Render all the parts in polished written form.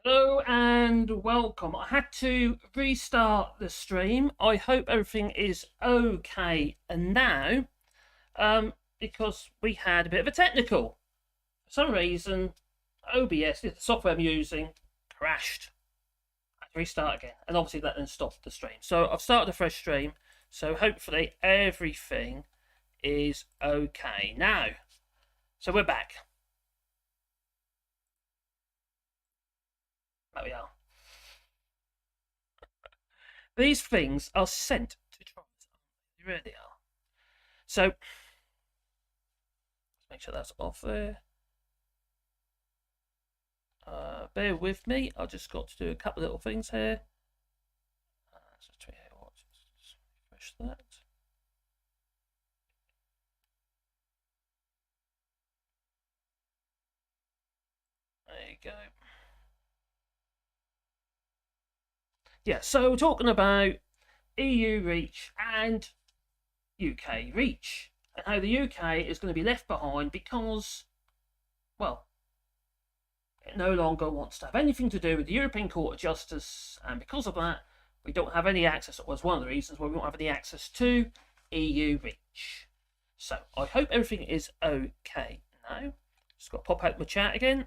Hello and welcome. I had to restart the stream. I hope everything is okay now, because we had a bit of a technical. For some reason, OBS, the software I'm using, crashed. I had to restart again, and obviously that then stopped the stream. So I've started a fresh stream, so hopefully everything is okay now. So we're back. There we are. These things are sent to tribes. They really are. So let's make sure that's off there. Bear with me. I just got to do a couple of little things here. Just refresh that. There you go. Yeah, so we're talking about EU REACH and UK REACH, and how the UK is going to be left behind because, well, it no longer wants to have anything to do with the European Court of Justice, and because of that, we don't have any access. It was one of the reasons why we don't have any access to EU REACH. So I hope everything is okay now. Just got to pop out my chat again.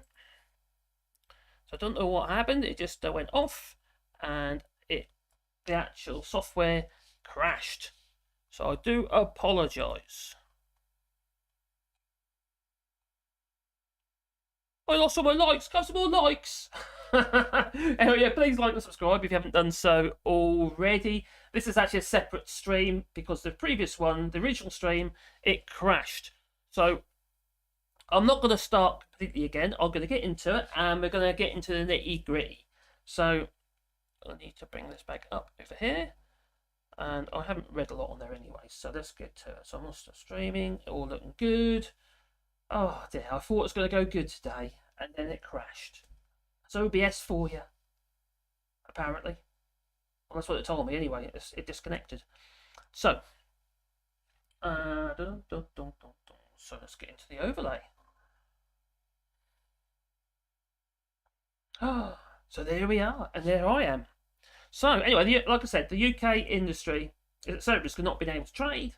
So I don't know what happened. It just went off, and the actual software crashed. So I do apologise. I lost all my likes. Got some more likes. Anyway, yeah, please like and subscribe if you haven't done so already. This is actually a separate stream because the previous one, the original stream, it crashed. So I'm not going to start completely again. I'm going to get into it, and we're going to get into the nitty-gritty. So I need to bring this back up over here, and I haven't read a lot on there anyway, so let's get to it. So I'm also streaming, all looking good. Oh dear, I thought it was going to go good today, and then it crashed. It's OBS for you, apparently. Well, that's what it told me anyway. It disconnected. So, so let's get into the overlay. So there we are, and there I am. So anyway, like I said, the UK industry is at certain risk of not being able to trade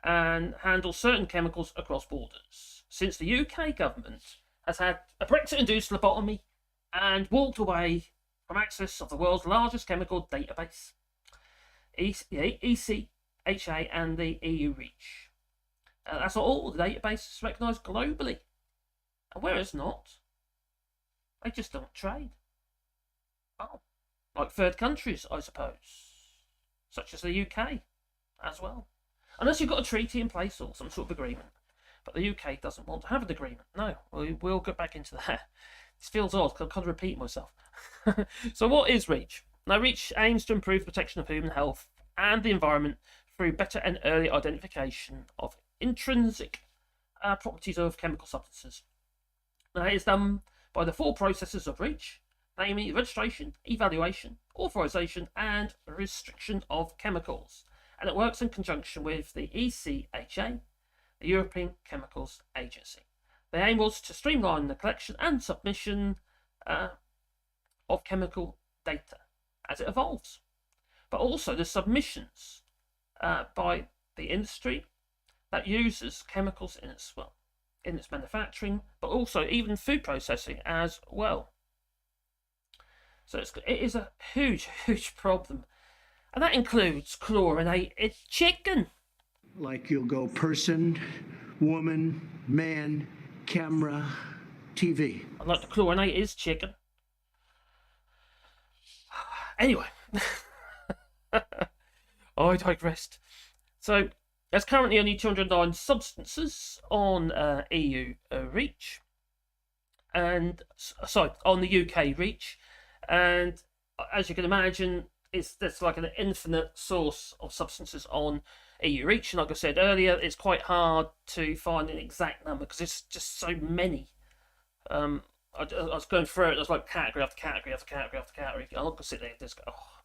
and handle certain chemicals across borders, since the UK government has had a Brexit-induced lobotomy and walked away from access of the world's largest chemical database, ECHA and the EU REACH. That's all the databases recognised globally, and where it's not, they just don't trade. Oh, like third countries, I suppose, such as the UK as well. Unless you've got a treaty in place or some sort of agreement. But the UK doesn't want to have an agreement. No, we'll get back into that. This feels odd because I can't repeat myself. So what is REACH? Now, REACH aims to improve protection of human health and the environment through better and early identification of intrinsic properties of chemical substances. Now, it is done by the four processes of REACH, namely registration, evaluation, authorisation, and restriction of chemicals. And it works in conjunction with the ECHA, the European Chemicals Agency. The aim was to streamline the collection and submission of chemical data as it evolves, but also the submissions by the industry that uses chemicals in its manufacturing, but also even food processing as well. So it is a huge, huge problem. And that includes chlorinated chicken. Like you'll go person, woman, man, camera, TV. I'd like to chlorinate his chicken. Anyway, I digressed. So, there's currently only 209 substances on EU REACH, and on the UK REACH, and as you can imagine, there's like an infinite source of substances on EU REACH, and like I said earlier, it's quite hard to find an exact number because it's just so many. I was going through it, there's like category after category after category after category. I'm not going to sit there and just go, oh,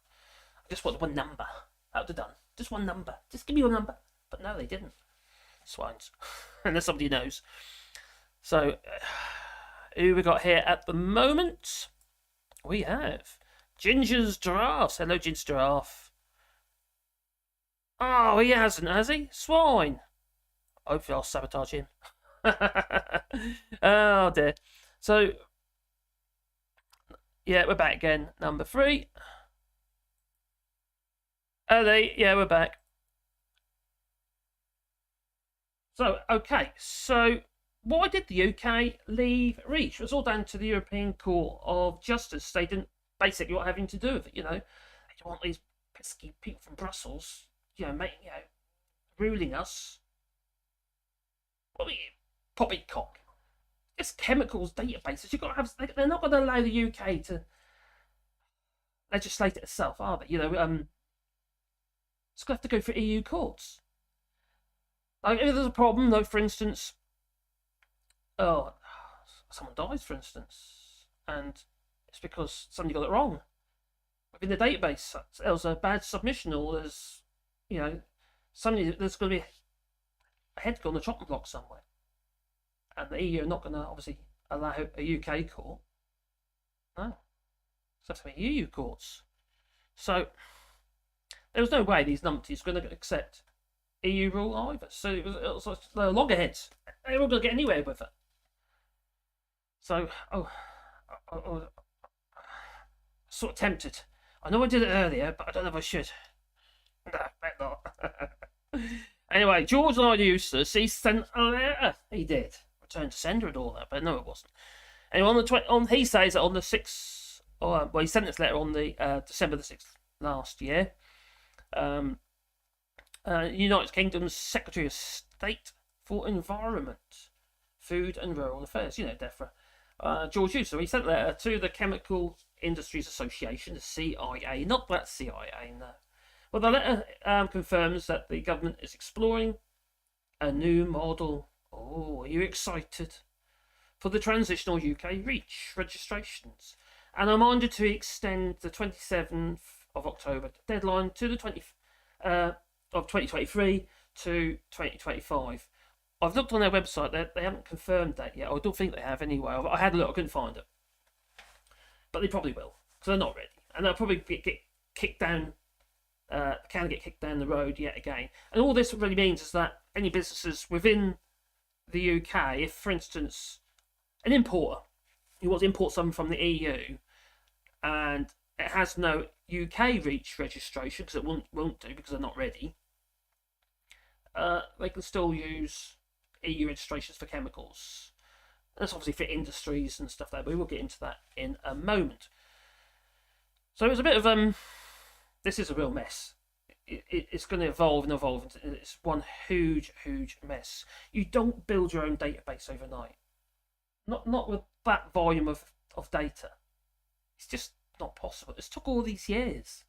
I just want one number. That would have done. Just one number. Just give me your number. But no, they didn't. Swines. Unless somebody knows. So, who we got here at the moment? We have Ginger's Giraffes. Hello, Ginger's Giraffe. Oh, he hasn't, has he? Swine. Hopefully I'll sabotage him. Oh, dear. So, yeah, we're back again. Number 3. Yeah, we're back. So, okay. So, why did the UK leave Reach? It was all down to the European Court of Justice. They didn't basically want having to do with it, you know. They don't want these pesky people from Brussels, ruling us. What are you, poppycock? It's chemicals databases. You've got to have. They're not going to allow the UK to legislate it itself, are they? It's going to have to go for EU courts. Like, if there's a problem, though, for instance, someone dies, for instance, and it's because somebody got it wrong within the database. There was a bad submission, or there's, there's going to be a head on the chopping block somewhere, and the EU are not going to obviously allow a UK court. No, it's has to be EU courts. So there was no way these numpties were going to accept EU rule either. So it was like the loggerheads. They weren't going to get anywhere with it. So, sort of tempted. I know I did it earlier, but I don't know if I should. No, bet not. Anyway, George Lloyd Eustace, he sent a letter. He did. Return to sender and all that, but no, it wasn't. Anyway, he says that on the 6th, he sent this letter on the December the 6th last year. United Kingdom's Secretary of State for Environment, Food and Rural Affairs, DEFRA, George Eustace. He sent a letter to the Chemical Industries Association, the CIA, not that CIA, no. Well, the letter confirms that the government is exploring a new model. Oh, are you excited? For the transitional UK REACH registrations. And I'm minded to extend the 27th of October deadline to the 20th of 2023 to 2025. I've looked on their website. They haven't confirmed that yet. I don't think they have anyway. I had a look. I couldn't find it. But they probably will, because they're not ready. And they'll probably get kicked down, can get kicked down the road yet again. And all this really means is that any businesses within the UK, if, for instance, an importer who wants to import something from the EU and it has no UK REACH registration, because it won't do because they're not ready, they can still use EU registrations for chemicals. That's obviously for industries and stuff like that, but we will get into that in a moment. So it's a bit of this is a real mess. It's going to evolve and evolve. It's one huge mess. You don't build your own database overnight. Not with that volume of data. It's just not possible. It's took all these years.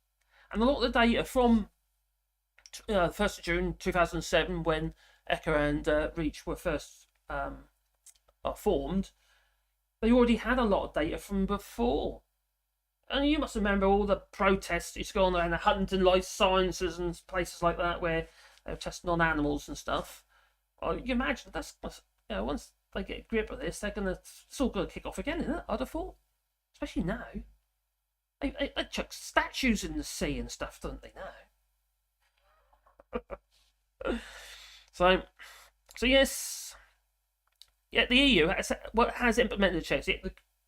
And a lot of the data from the 1st of June 2007, when ECHA and REACH were first formed, they already had a lot of data from before. And you must remember all the protests that used to go on around the Huntington Life Sciences and places like that, where they were testing on animals and stuff. Well, you imagine that's once they get a grip of this, it's all going to kick off again, isn't it? I'd have thought, especially now. They chuck statues in the sea and stuff, don't they now? So yes, the EU has implemented the checks.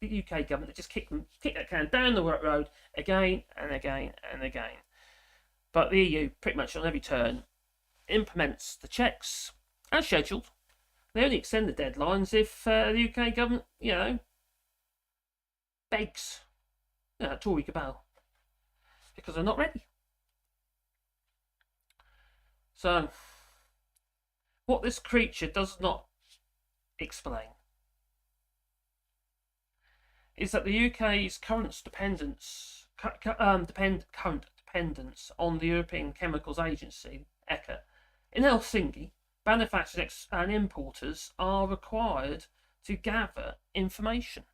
The UK government just kick that can down the road again and again and again. But the EU, pretty much on every turn, implements the checks as scheduled. They only extend the deadlines if the UK government, begs Tory cabal, because they're not ready. So, what this creature does not explain is that the UK's current dependence on the European Chemicals Agency, ECHA, in Helsinki, manufacturers and importers are required to gather information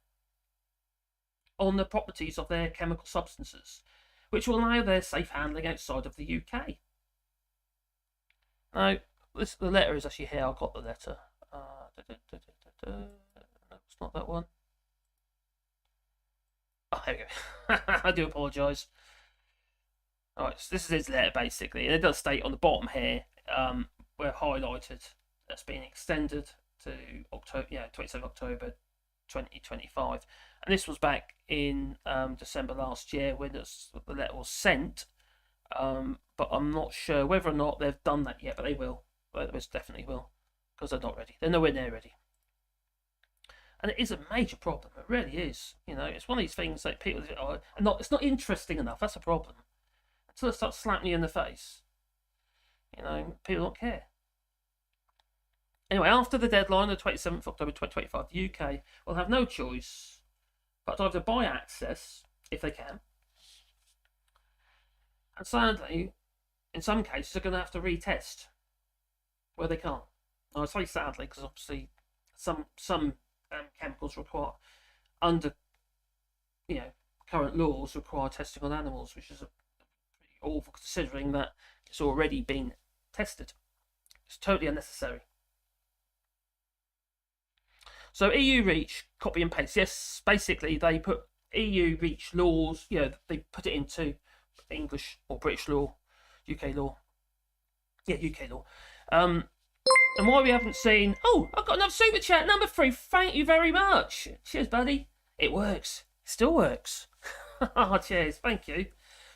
on the properties of their chemical substances, which will allow their safe handling outside of the UK. Now, the letter is actually here. I've got the letter. No, it's not that one. Oh, there we go. I do apologise. Alright, so this is his letter basically, and it does state on the bottom here, where highlighted, that's been extended to October, 27th October 2025. And this was back in December last year when the letter was sent. But I'm not sure whether or not they've done that yet, but they will. They definitely will, because they're not ready. They're nowhere near ready. And it is a major problem. It really is. It's one of these things that people are not. It's not interesting enough. That's a problem. Until it starts slapping you in the face, people don't care. Anyway, after the deadline, the 27th October 2025, the UK will have no choice but to either buy access, if they can, and sadly, in some cases, they're going to have to retest where they can't. Now, I say sadly because obviously some chemicals require, under current laws, require testing on animals, which is pretty awful considering that it's already been tested. It's totally unnecessary. So EU REACH, copy and paste. Yes, basically they put EU REACH laws, they put it into English or British law, UK law. Yeah, UK law. And why we haven't seen... Oh, I've got another super chat, number 3. Thank you very much. Cheers, buddy. It works. It still works. Cheers, thank you.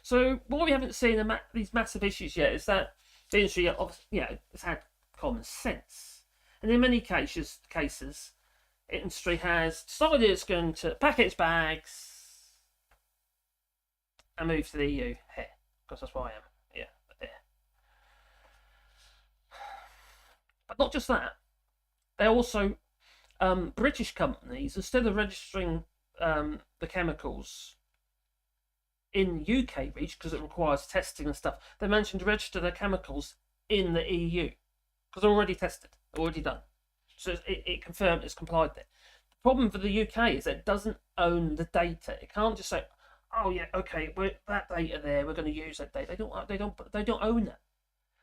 So why we haven't seen these massive issues yet is that the industry, has had common sense. And in many cases, industry has decided it's going to pack its bags and move to the EU here, because that's where I am. Yeah, there. But not just that. They also, British companies, instead of registering the chemicals in UK REACH, because it requires testing and stuff, they mentioned to register their chemicals in the EU, because they're already tested, already done. So it confirmed it's complied there. The problem for the UK is that it doesn't own the data. It can't just say, "Oh yeah, okay, that data there, we're going to use that data." They don't own it.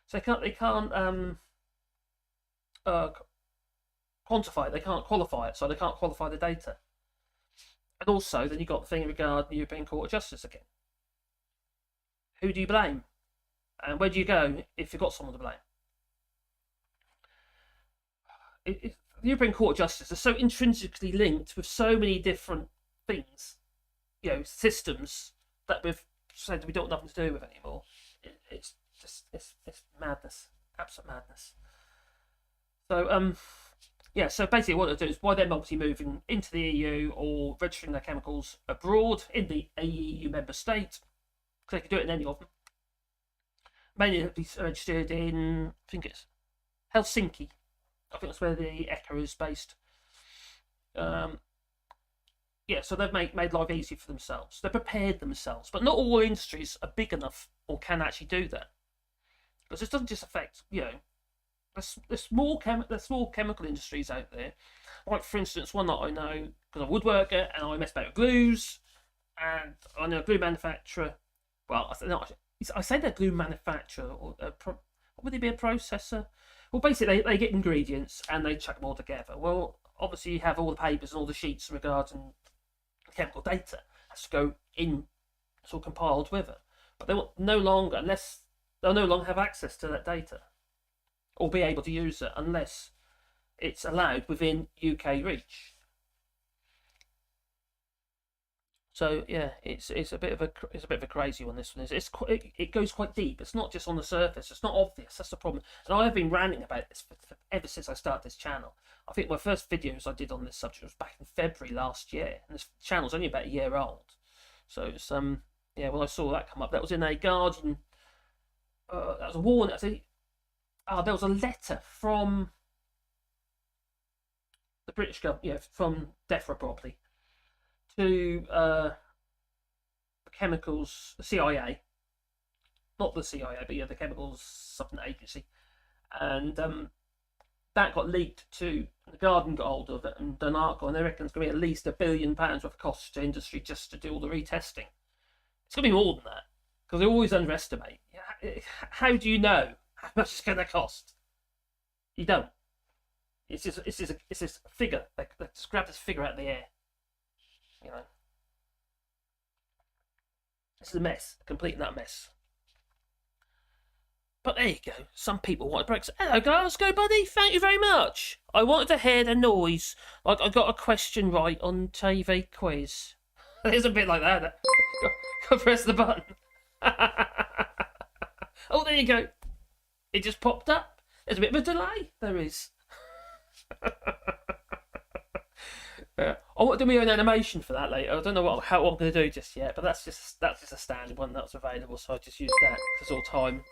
So they can't quantify it. They can't qualify it. So they can't qualify the data. And also, then you've got the thing regarding the European Court of Justice again. Who do you blame? And where do you go if you've got someone to blame? The European Court of Justice is so intrinsically linked with so many different things, systems that we've said we don't have nothing to do with anymore. It's madness, absolute madness. So so basically what they do is why they're multi-moving into the EU or registering their chemicals abroad in the EU member state, because they can do it in any of them. Mainly it'll be registered in, I think it's Helsinki. I think that's where the ECHA is based. So they've made life easy for themselves. They've prepared themselves, but not all industries are big enough or can actually do that. Because this doesn't just affect, there's small chemical industries out there. Like, for instance, one that I know, because I'm a woodworker and I mess about with glues, and I know a glue manufacturer. Well, I say they're glue manufacturer, or what would they be, a processor? Well, basically, they get ingredients and they chuck them all together. Well, obviously, you have all the papers and all the sheets regarding chemical data has to go in, sort of compiled with it. But they'll no longer have access to that data or be able to use it unless it's allowed within UK REACH. So yeah, it's a bit of a crazy one. This one is. It goes quite deep. It's not just on the surface. It's not obvious. That's the problem. And I have been ranting about this ever since I started this channel. I think my first videos I did on this subject was back in February last year, and this channel's only about a year old. So it's when I saw that come up, that was in a Guardian. That was a warning. There was a letter from the British government, from DEFRA probably, to the chemicals, the CIA, not the CIA, but the chemicals something agency, and that got leaked to the Guardian, got hold of it and done an article, and they reckon it's going to be at least £1 billion worth of costs to industry just to do all the retesting. It's going to be more than that, because they always underestimate. How do you know how much it's going to cost? You don't. It's just a figure. They just grab this figure out of the air. This is a mess, a complete and utter mess. But there you go. Some people want Brexit. Hello, Glasgow, buddy. Thank you very much. I wanted to hear the noise, like I got a question right on TV quiz. It's a bit like that. Go press the button. Oh, there you go. It just popped up. There's a bit of a delay. There is. I want to do my own animation for that later. I don't know how I'm going to do just yet, but that's just a standard one that's available, so I just use that. It's all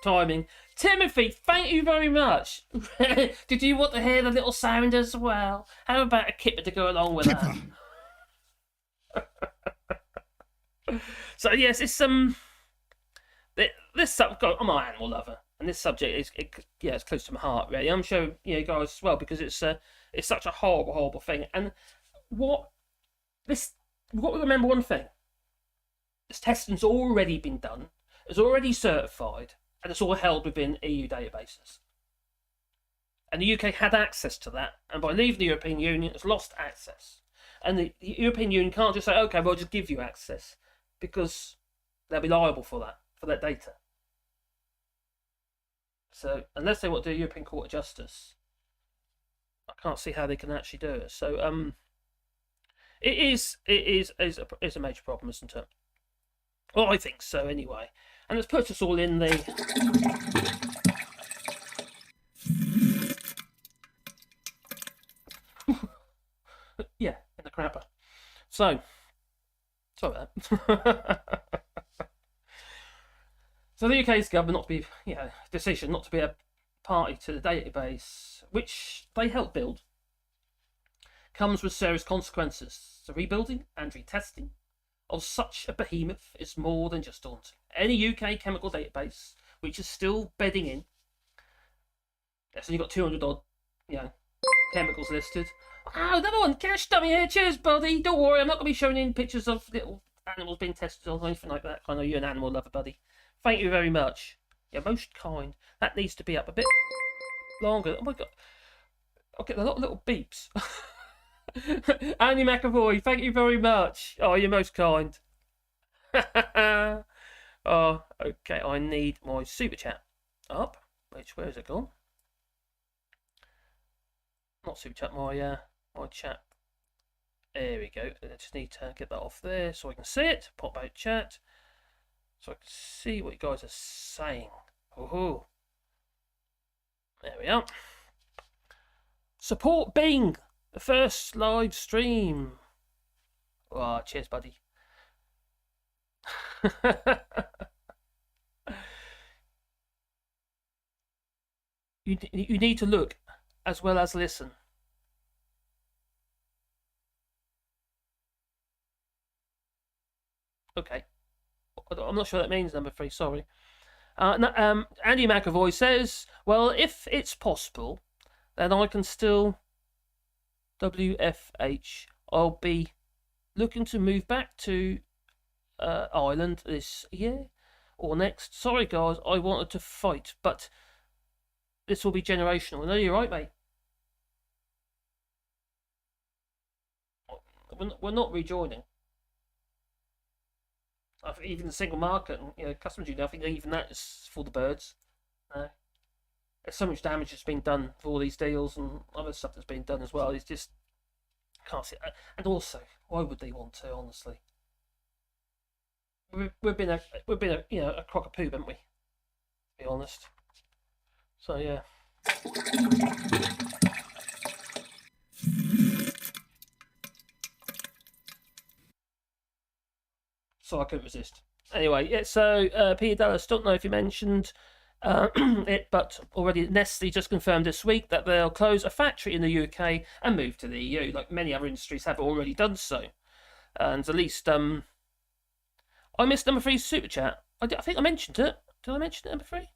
timing. Timothy, thank you very much. Did you want to hear the little sound as well? How about a kipper to go along with that? So yes, it's I'm an animal lover, and this subject is it's close to my heart. Really, I'm sure you guys as well, because it's such a horrible thing. And what we remember one thing: this testing's already been done, it's already certified, and it's all held within EU databases. And the UK had access to that, and by leaving the European Union, it's lost access. And the European Union can't just say, okay, we'll just give you access, because they'll be liable for that data. So unless they want to do a European Court of Justice, I can't see how they can actually do it. So it is a major problem, isn't it? Well, I think so anyway. And it's put us all in the yeah, in the crapper. So sorry about that. So the UK's government decision not to be a party to the database, which they helped build, comes with serious consequences. The rebuilding and retesting of such a behemoth is more than just daunting. Any UK chemical database which is still bedding in, so you've got 200 odd, chemicals listed. Oh, another one, cash dummy here. Cheers, buddy. Don't worry, I'm not going to be showing in pictures of little animals being tested or anything like that. I know you're an animal lover, buddy. Thank you very much. You're most kind. That needs to be up a bit longer. Oh my god. I'll get a lot of little beeps. Andy McAvoy, thank you very much. Oh, you're most kind. Oh, okay. I need my super chat up. Where has it gone? Not super chat, my chat. There we go. I just need to get that off there so I can see it. Pop out chat. So I can see what you guys are saying. Ooh. There we are. Support Bing, the first live stream. Oh, cheers, buddy. You need to look as well as listen. Okay. I'm not sure what that means, number 3, sorry. Andy McAvoy says, well, if it's possible, then I can still WFH. I'll be looking to move back to Ireland this year or next. Sorry, guys, I wanted to fight, but this will be generational. No, you're right, mate. We're not rejoining. I think even the single market and customs duty, I think even that is for the birds. There's so much damage that's been done for all these deals and other stuff that's been done as well. It's just can't see it. And also, why would they want to? Honestly, we've been a crock of poo, haven't we? To be honest. So yeah. So I couldn't resist. Anyway, yeah, so Peter Dallas, don't know if you mentioned it, but already Nestle just confirmed this week that they'll close a factory in the UK and move to the EU, like many other industries have already done so. And at least, I missed number 3's super chat. I think I mentioned it. Did I mention it, number 3?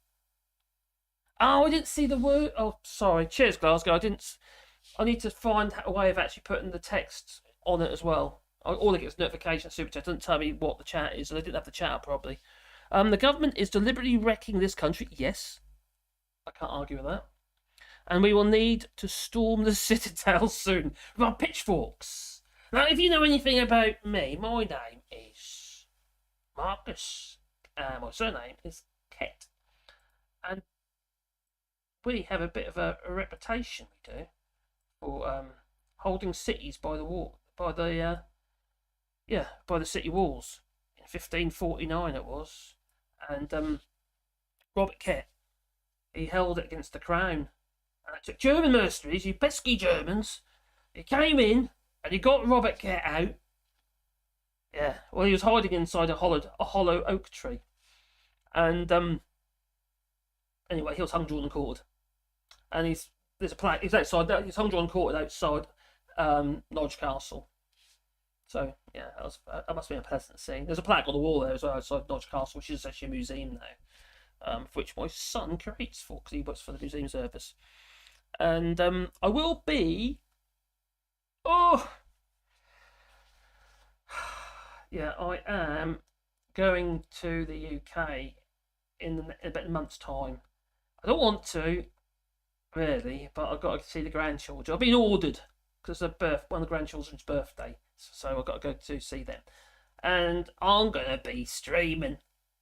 Oh, I didn't see the word. Oh, sorry. Cheers, Glasgow. I need to find a way of actually putting the text on it as well. All I get is notification super chat. It doesn't tell me what the chat is, and I didn't have the chat up probably. The government is deliberately wrecking this country. Yes, I can't argue with that. And we will need to storm the citadel soon with our pitchforks. Now, if you know anything about me, my name is Marcus. My surname is Kett. And we have a bit of a reputation, we do, for holding cities by the wall, by the city walls. In 1549 it was, and Robert Kett, he held it against the crown. And it took German mercenaries, you pesky Germans. He came in and he got Robert Kett out. Yeah, well, he was hiding inside a hollow oak tree, and anyway, he was hung, drawn, and quartered. And there's a plaque. He's outside. He's hung, drawn, and quartered outside Norwich Castle. So yeah, that must have been a pleasant scene. There's a plaque on the wall there as well outside Norwich Castle, which is actually a museum now, for which my son curates for because he works for the museum service. And I will be. Oh. Yeah, I am going to the UK in about a month's time. I don't want to, really, but I've got to see the grandchildren. I've been ordered because it's one of the grandchildren's birthday, so I've got to go to see them. And I'm going to be streaming.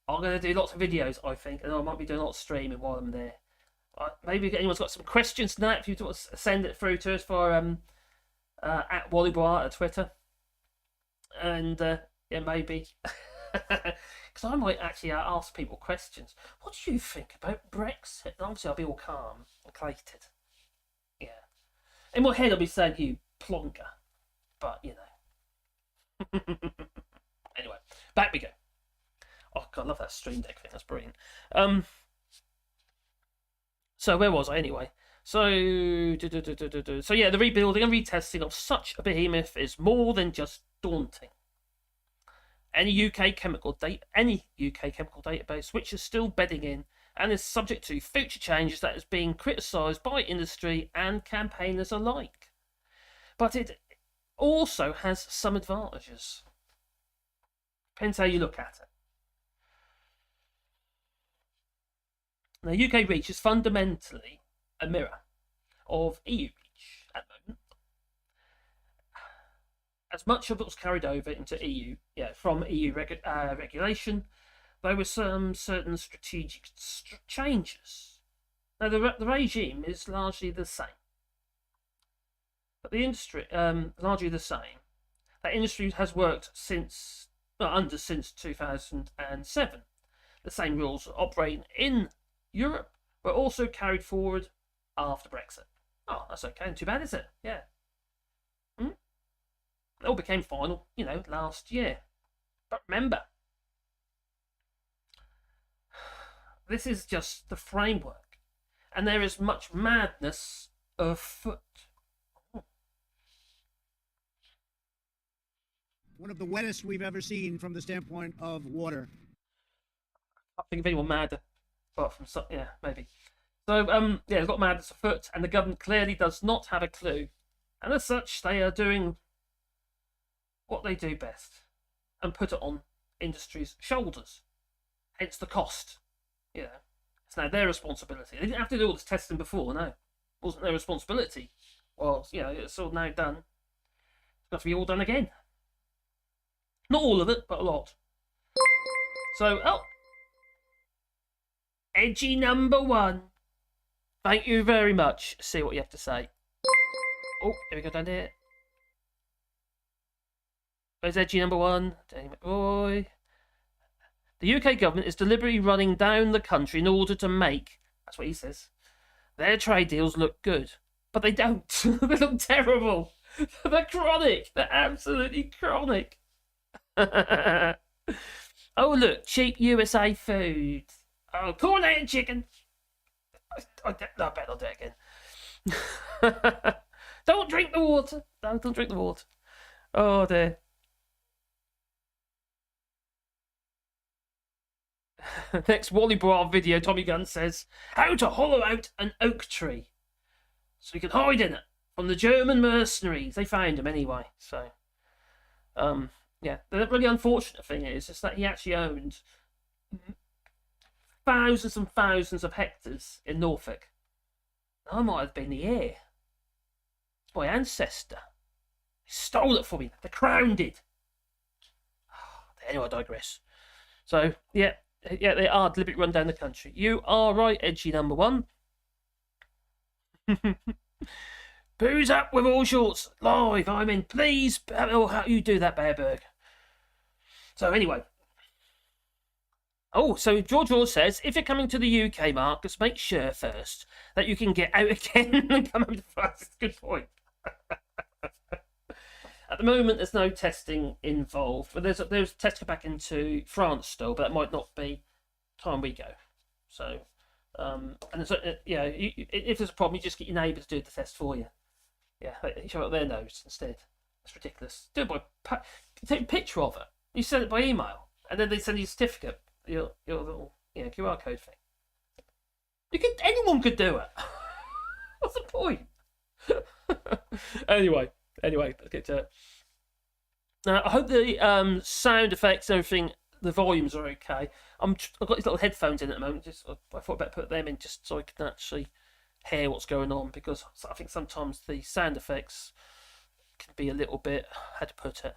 I'm going to do lots of videos, I think, and I might be doing a lot of streaming while I'm there. Maybe if anyone's got some questions tonight, if you want to send it through to us for at Wally Bar at Twitter. And yeah, maybe. Because I might actually ask people questions. What do you think about Brexit? And obviously, I'll be all calm and collated. Yeah. In my head, I'll be saying, you plonker. But, you know. Anyway, back we go. Oh, God, I love that Stream Deck thing. That's brilliant. So, where was I anyway? So yeah, the rebuilding and retesting of such a behemoth is more than just daunting. Any UK chemical database which is still bedding in and is subject to future changes that is being criticised by industry and campaigners alike. But it also has some advantages. Depends how you look at it. Now, UK Reach is fundamentally a mirror of EU Reach at the moment. As much of it was carried over into EU, from EU regulation, there were some certain strategic changes. Now, the regime is largely the same, but the industry largely the same. That industry has worked since 2007. The same rules operate in Europe were also carried forward after Brexit. Oh, that's okay. Too bad, is it? Yeah. It all became final, last year. But remember, this is just the framework, and there is much madness afoot. One of the wettest we've ever seen from the standpoint of water. I think of anyone madder, apart from maybe. So there's got madness afoot, and the government clearly does not have a clue, and as such, they are doing what they do best and put it on industry's shoulders. Hence the cost. It's now their responsibility. They didn't have to do all this testing before, no. It wasn't their responsibility. Well, it's all now done. It's got to be all done again. Not all of it, but a lot. So, edgy number one. Thank you very much. See what you have to say. Oh, here we go down here. Where's edgy number one? Danny McBoy. The UK government is deliberately running down the country in order to make, that's what he says, their trade deals look good. But they don't. They look terrible. They're chronic. They're absolutely chronic. Oh, look, cheap USA food. Oh, chlorinated chicken. I bet I'll do it again. Don't drink the water. Don't drink the water. Oh, dear. Next Wally Bra video, Tommy Gunn says, how to hollow out an oak tree so you can hide in it from the German mercenaries. They found him anyway. So, yeah. The really unfortunate thing is that he actually owned thousands and thousands of hectares in Norfolk. I might have been the heir. It's my ancestor. He stole it from me. The crown did. Anyway, I digress. So, yeah, they are deliberately run down the country. You are right, edgy number one. Booze up with all shorts. Live, I'm in. Please, how you do that, Bearberg. So, anyway. Oh, so George Orwell says, if you're coming to the UK, Mark, just make sure first that you can get out again and come over to France. That's a good point. At the moment, there's no testing involved, but there's testing back into France still, but that might not be time we go. So, and so, if there's a problem, you just get your neighbour to do the test for you. Yeah, you show up their nose instead. That's ridiculous. Do it by take a picture of it. You send it by email, and then they send you a certificate, your little QR code thing. Anyone could do it. What's the point? Anyway, let's get to it. Now, I hope the sound effects and everything, the volumes are okay. I've got these little headphones in at the moment. I thought I'd better put them in just so I can actually hear what's going on, because I think sometimes the sound effects can be a little bit, how to put it,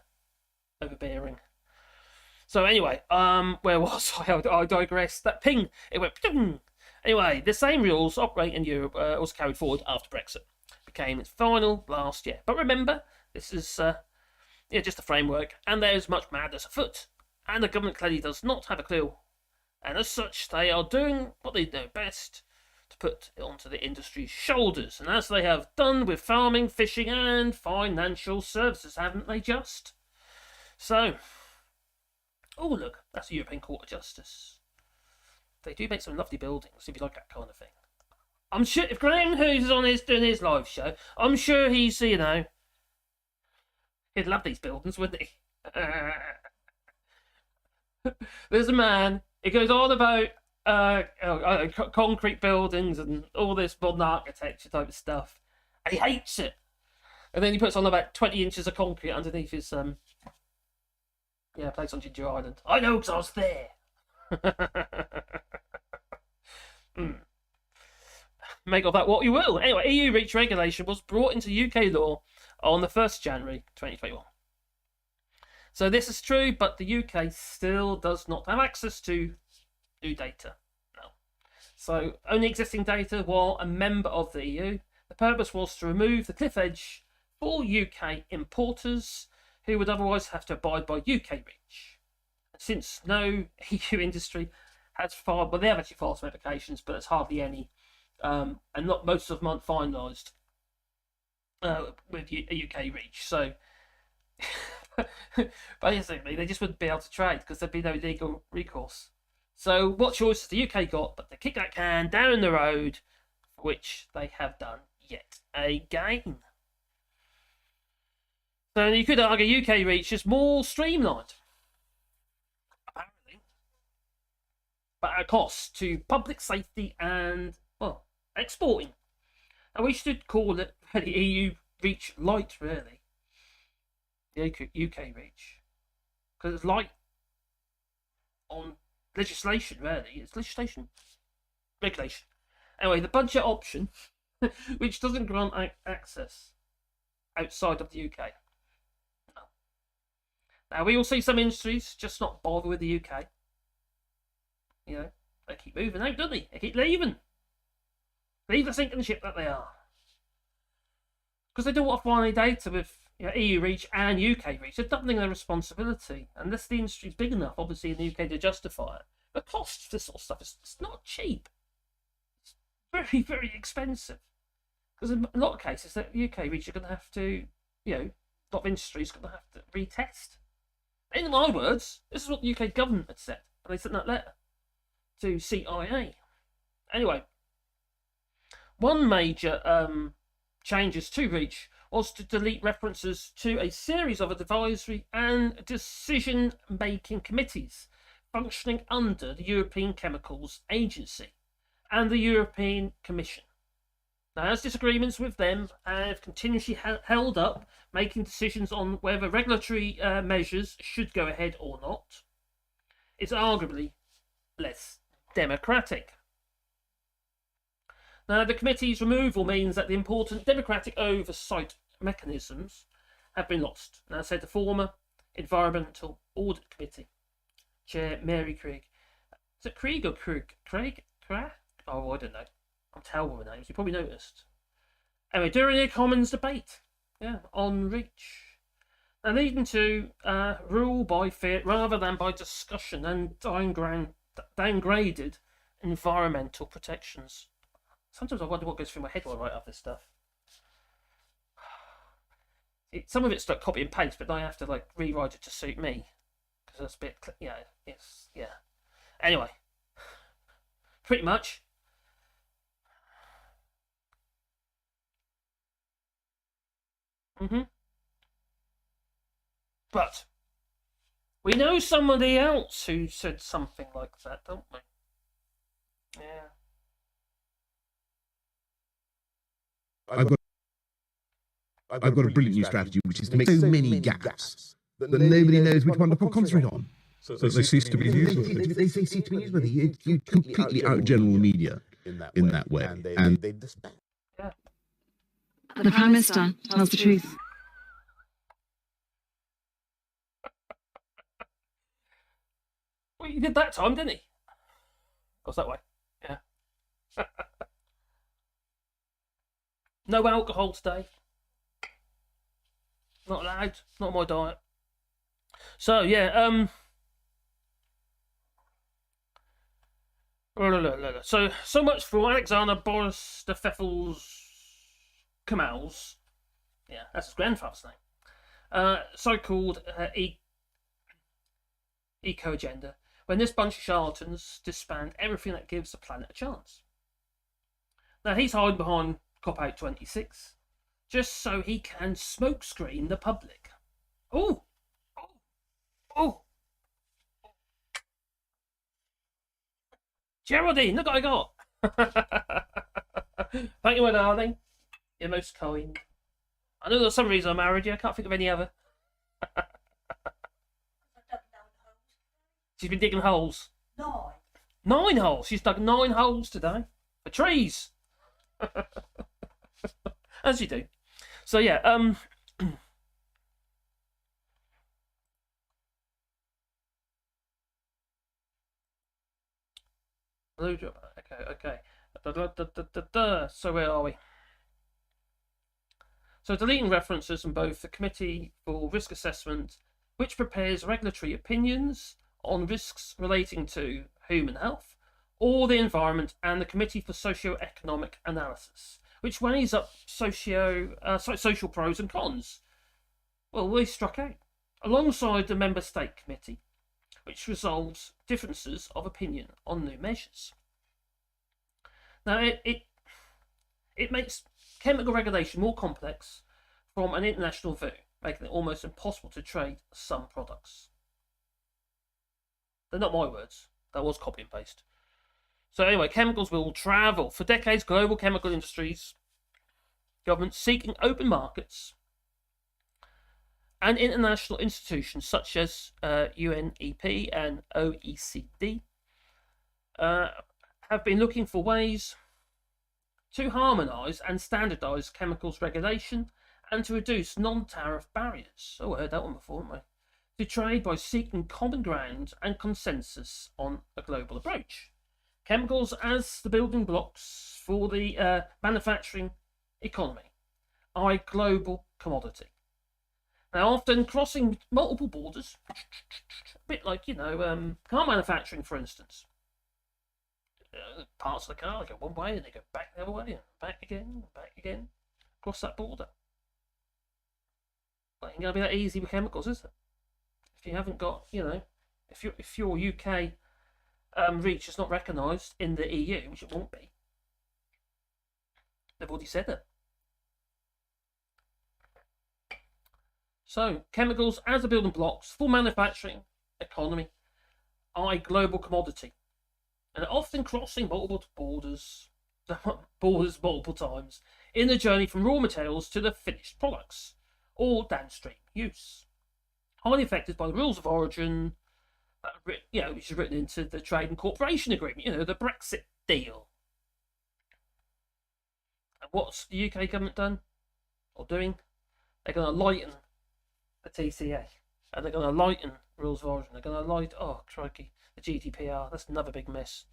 overbearing. So anyway, where was I? I digress. That ping, it went ping. Anyway, the same rules operate in Europe also carried forward after Brexit. Became its final last year. But remember, this is just a framework, and there is much madness afoot, and the government clearly does not have a clue. And as such, they are doing what they know best, to put it onto the industry's shoulders, and as they have done with farming, fishing, and financial services, haven't they just? So, oh look, that's the European Court of Justice. They do make some lovely buildings, if you like that kind of thing. I'm sure if Graham Hughes is on doing his live show, I'm sure he'd love these buildings, wouldn't he? There's a man, he goes on about concrete buildings and all this modern architecture type of stuff, and he hates it. And then he puts on about 20 inches of concrete underneath his place on Ginger Island. I know, because I was there. Make of that what you will. Anyway, EU REACH regulation was brought into UK law on the 1st January 2021. So this is true, but the UK still does not have access to new data. No. So only existing data while a member of the EU. The purpose was to remove the cliff edge for UK importers who would otherwise have to abide by UK REACH. Since no EU industry has filed, well, they have actually filed some applications, but there's hardly any, and not most of them aren't finalised with a UK REACH. So basically, they just wouldn't be able to trade because there'd be no legal recourse. So what choice has the UK got but to kick that can down the road, which they have done yet again? So you could argue UK REACH is more streamlined, apparently, but at a cost to public safety and, well, exporting. And we should call it the EU REACH light, really. The UK REACH. Because it's light on legislation, really. It's legislation. Regulation. Anyway, the budget option, which doesn't grant access outside of the UK. No. Now, we will see some industries just not bother with the UK. You know, they keep moving out, don't they? They keep leaving. Leave the sinking ship that they are. Because they don't want to find any data with EU REACH and UK REACH. They're doubling their responsibility. Unless the industry's big enough, obviously, in the UK to justify it. The cost for this sort of stuff is not cheap. It's very, very expensive. Because in a lot of cases, the UK REACH are going to have to, a lot of industries are going to have to retest. In my words, this is what the UK government had said. And they sent that letter to CIA. Anyway, one major changes to REACH was to delete references to a series of advisory and decision-making committees functioning under the European Chemicals Agency and the European Commission. Now, as disagreements with them have continuously held up making decisions on whether regulatory measures should go ahead or not, it's arguably less democratic. Now, the committee's removal means that the important democratic oversight mechanisms have been lost. Now, said the former Environmental Audit Committee. Chair Mary Craig. Is it Craig or Craig? Craig? Oh, I don't know. I'm terrible with names. You probably noticed. Anyway, during the Commons debate, on Reach, and leading to rule by fear rather than by discussion and downgraded environmental protections. Sometimes I wonder what goes through my head when I write up this stuff. Some of it's like copy and paste, but I have to like rewrite it to suit me because that's a bit, Anyway, pretty much. But we know somebody else who said something like that, don't we? Yeah. I've got a brilliant new strategy, which is to make so many gaps that nobody knows which one to concentrate on. So they cease to be newsworthy. They cease to be newsworthy. You completely out general media in that way. And they despair. Yeah. The Prime Minister tells the truth. Well, he did that time, didn't he? Goes that way. Yeah. No alcohol today. Not allowed. Not my diet. So yeah. So much for Alexander Boris de Pfeffel's Kamal's. Yeah, that's his grandfather's name. So-called eco agenda. When this bunch of charlatans disband everything that gives the planet a chance. Now he's hiding behind Cop-Out 26, just so he can smokescreen the public. Oh! Geraldine, look what I got! Thank you, my darling. You're most kind. I know there's some reason I married you, I can't think of any other. She's been digging holes. 9 holes. She's dug 9 holes today. For trees. As you do. So yeah, Okay. So where are we? So deleting references in both the Committee for Risk Assessment, which prepares regulatory opinions on risks relating to human health or the environment, and the Committee for Socio-Economic Analysis, which weighs up social pros and cons. Well, we struck out, alongside the Member State Committee, which resolves differences of opinion on new measures. Now, it makes chemical regulation more complex from an international view, making it almost impossible to trade some products. They're not my words. That was copy and paste. So anyway, chemicals will travel. For decades, global chemical industries, governments seeking open markets, and international institutions such as UNEP and OECD have been looking for ways to harmonise and standardise chemicals regulation and to reduce non-tariff barriers. Oh, I heard that one before, haven't we? To trade by seeking common ground and consensus on a global approach. Chemicals as the building blocks for the manufacturing economy are a global commodity. Now, often crossing multiple borders, a bit like, car manufacturing, for instance. Parts of the car go one way and they go back the other way and back again, across that border. It ain't going to be that easy with chemicals, is it? If you haven't got, if your UK reach is not recognised in the EU, which it won't be, they've already said it. So, chemicals as the building blocks for manufacturing economy are a global commodity, and often crossing multiple borders multiple times in the journey from raw materials to the finished products or downstream use. Highly affected by the rules of origin, which is written into the Trade and Cooperation Agreement, the Brexit deal. And what's the UK government done or doing? They're going to lighten the TCA, and they're going to lighten rules of origin. They're going to lie. Oh, crikey. The GDPR. That's another big mess.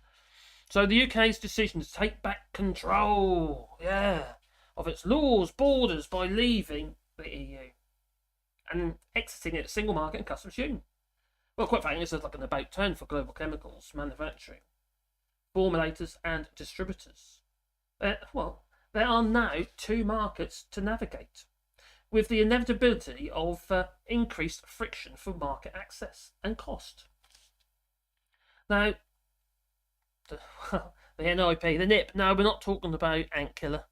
So the UK's decision to take back control, of its laws, borders by leaving the EU and exiting its single market and customs union. Well, quite frankly, this is like an about turn for global chemicals manufacturing, formulators and distributors. There are now two markets to navigate, with the inevitability of increased friction for market access and cost. Now, the NIP, the NIP. No, we're not talking about ant killer.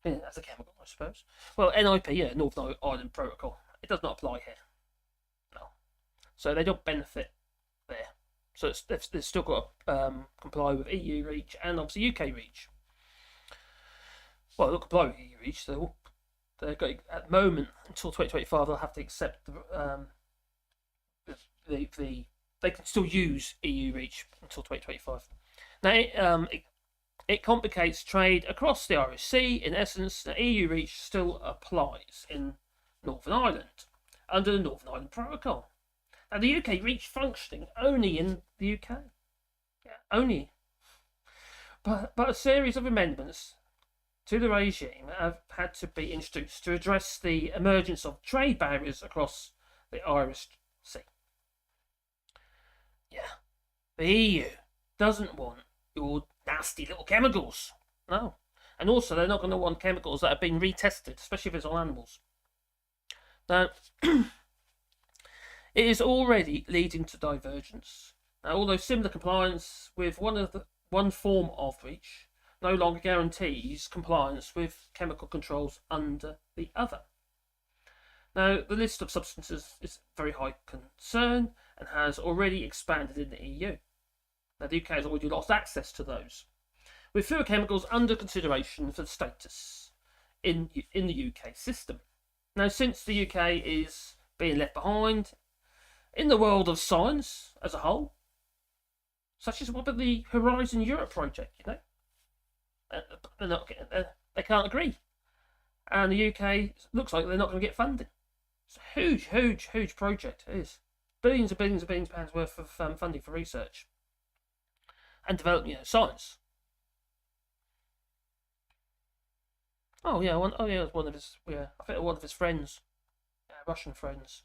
Yeah, that's a chemical, I suppose. Well, NIP, Northern Ireland Protocol. It does not apply here. No. So they don't benefit there. So they've still got to comply with EU REACH and obviously UK REACH. Well, they'll comply with EU REACH. They're going, at the moment, until 2025, they'll have to accept they can still use EU REACH until 2025. Now, it complicates trade across the Irish Sea. In essence, the EU REACH still applies in Northern Ireland under the Northern Ireland Protocol. Now, the UK REACH functioning only in the UK. Yeah, only. But a series of amendments to the regime have had to be introduced to address the emergence of trade barriers across the Irish Sea. Yeah, the EU doesn't want your nasty little chemicals. No. And also, they're not going to want chemicals that have been retested, especially if it's on animals. Now, it is already leading to divergence. Now, although similar compliance with one form of REACH no longer guarantees compliance with chemical controls under the other. Now, the list of substances is very high concern and has already expanded in the EU. Now, the UK has already lost access to those, with fewer chemicals under consideration for status in the UK system. Now, since the UK is being left behind in the world of science as a whole, such as what about the Horizon Europe project, they can't agree. And the UK looks like they're not going to get funding. It's a huge, huge, huge project. It is. Billions and billions and billions of pounds worth of funding for research and development, science. One of his, I think one of his friends, Russian friends.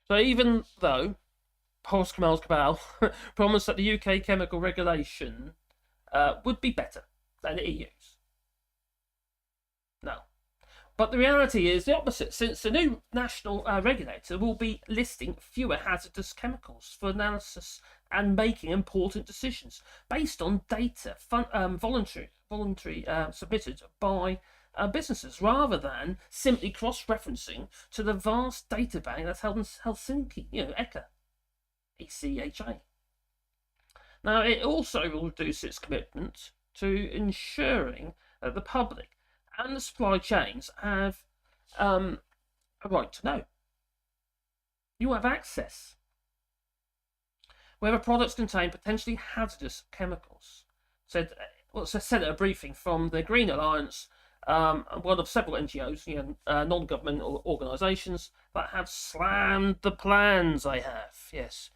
So even though Boris Cabal promised that the UK chemical regulation would be better than the EU's. No. But the reality is the opposite, since the new national regulator will be listing fewer hazardous chemicals for analysis and making important decisions based on data voluntary submitted by businesses, rather than simply cross-referencing to the vast data bank that's held in Helsinki, ECHA. Now, it also will reduce its commitment to ensuring that the public and the supply chains have a right to know. You have access. Whether products contain potentially hazardous chemicals. Said at a briefing from the Green Alliance, one of several NGOs, non-government organisations that have slammed the plans they have. Yes,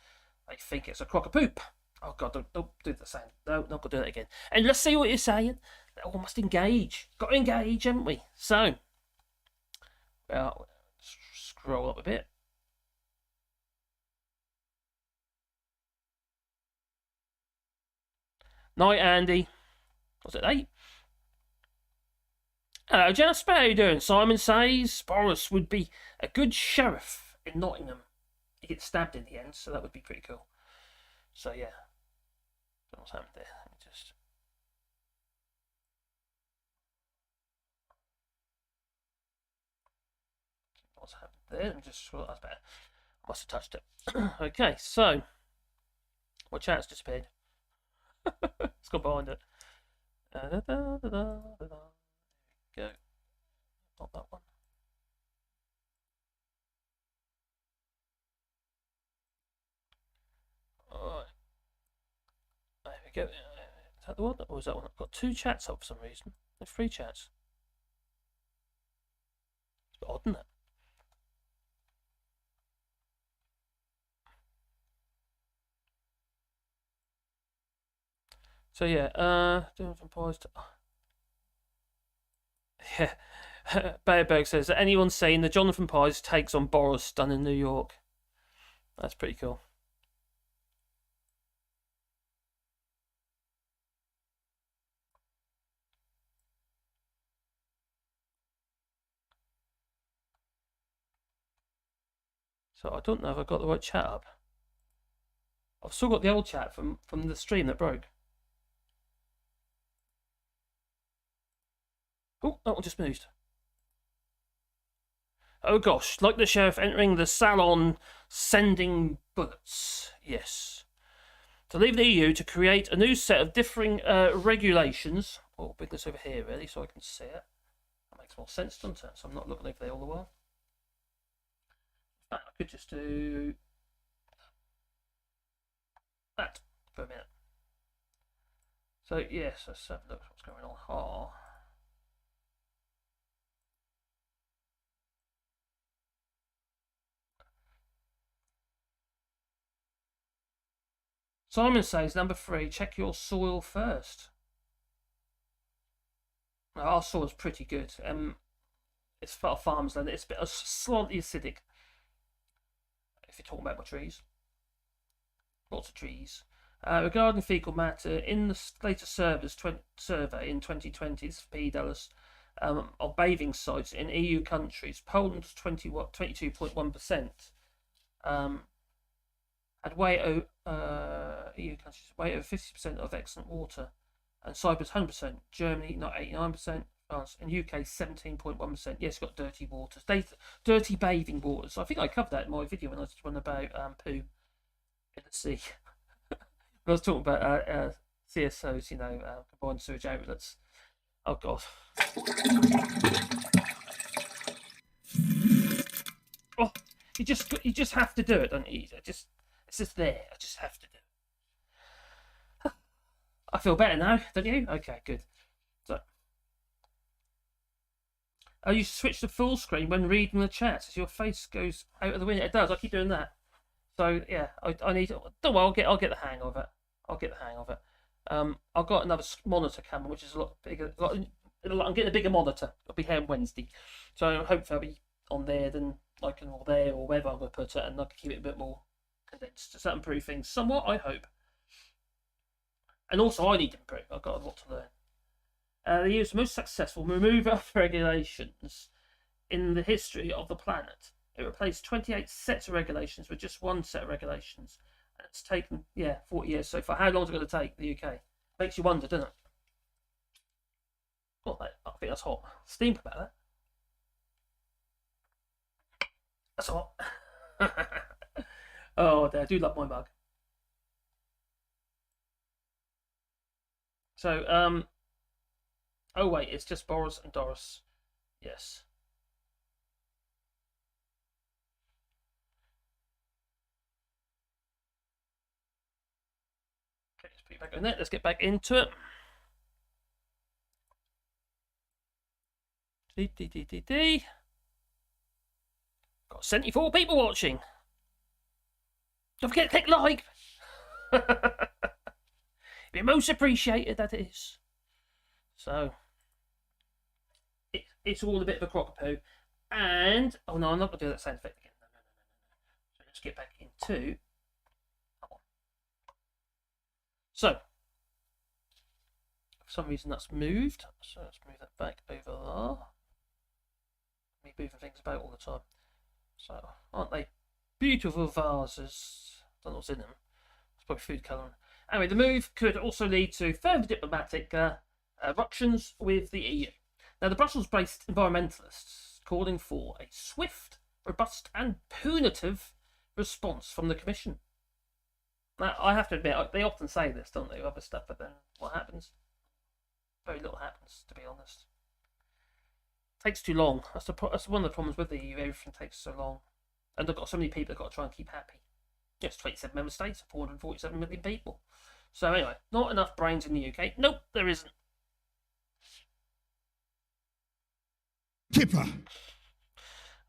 they think it's a crock of poop. Oh God, don't do the same. No, not gonna do that again. And let's see what you're saying. We must engage. Got to engage, haven't we? So, well, scroll up a bit. Night, Andy. What's it, 8? Hello, Jasper. How you doing? Simon says Boris would be a good sheriff in Nottingham. He gets stabbed in the end, so that would be pretty cool. So, yeah. What's happened there? Let me just... What's happened there? Let me just... Well, that's better. I must have touched it. Okay, so... My chat's disappeared. Let's go behind it. Go. Not that one. Alright. There we go. Is that the one? Or is that one? I've got 2 chats up for some reason. There's 3 chats. It's a bit odd, isn't it? So yeah, Jonathan Post. Yeah, Bearberg says that anyone saying the Jonathan Pies takes on Boris done in New York. That's pretty cool. So I don't know if I've got the right chat up. I've still got the old chat from the stream that broke. Oh, that one just moved. Oh gosh, like the sheriff entering the salon, sending bullets. Yes. To leave the EU to create a new set of differing regulations. Oh, bring this over here really so I can see it. That makes more sense, doesn't it? So I'm not looking over there all the while. I could just do that for a minute. So yes, let's have a look at what's going on. Oh. Simon says, number 3, check your soil first. Our soil's pretty good. It's for farmers land. It's a bit slightly acidic. If you're talking about my trees. Lots of trees. Regarding fecal matter, in the latest survey in 2020, this is P. Dallas, of bathing sites in EU countries, Poland's 22.1%. Had EU countries way over 50% of excellent water, and Cyprus 100%, Germany not 89%, France and UK 17.1%. Yes, got dirty waters, dirty bathing waters. I think I covered that in my video when I was talking about poo in the sea. When I was talking about CSOs, combined sewage outlets. Oh god. Oh, you just have to do it, don't you? It's just there. I just have to do it. I feel better now, don't you? Okay, good. So, you switch to full screen when reading the chat, as your face goes out of the window. It does. I keep doing that. So yeah, I need. Don't worry, I'll get the hang of it. I'll get the hang of it. I've got another monitor camera, which is a lot bigger. I'm getting a bigger monitor. It'll be here on Wednesday, so hopefully I'll be on there than I can, or there, or wherever I'm going to put it, and I can keep it a bit more condensed. Does that improve things somewhat? I hope. And also, I need to improve. I've got a lot to learn. The EU's most successful removal of regulations in the history of the planet. It replaced 28 sets of regulations with just one set of regulations. And it's taken, 40 years so far. How long is it going to take the UK? Makes you wonder, doesn't it? Oh, I think that's hot. Steam about that. That's hot. Oh, I do love my mug. So, oh wait, it's just Boris and Doris. Yes. Okay, let's put it back on there. Let's get back into it. Got 74 people watching. Don't forget to click like. Be most appreciated, that is. So it's all a bit of a crock of poo. And oh no, I'm not gonna do that sound effect again. No. So let's get back into. So for some reason that's moved. So let's move that back over there. Me moving things about all the time. So aren't they beautiful vases? Don't know what's in them. It's probably food colouring. Anyway, the move could also lead to further diplomatic ructions with the EU. Now, the Brussels-based environmentalists calling for a swift, robust and punitive response from the Commission. Now, I have to admit, they often say this, don't they, with other stuff, but then what happens? Very little happens, to be honest. It takes too long. That's one of the problems with the EU. Everything takes so long. And they've got so many people they've got to try and keep happy. Yes, 27 member states, 447 million people. So anyway, not enough brains in the UK. Nope, there isn't. Kipper.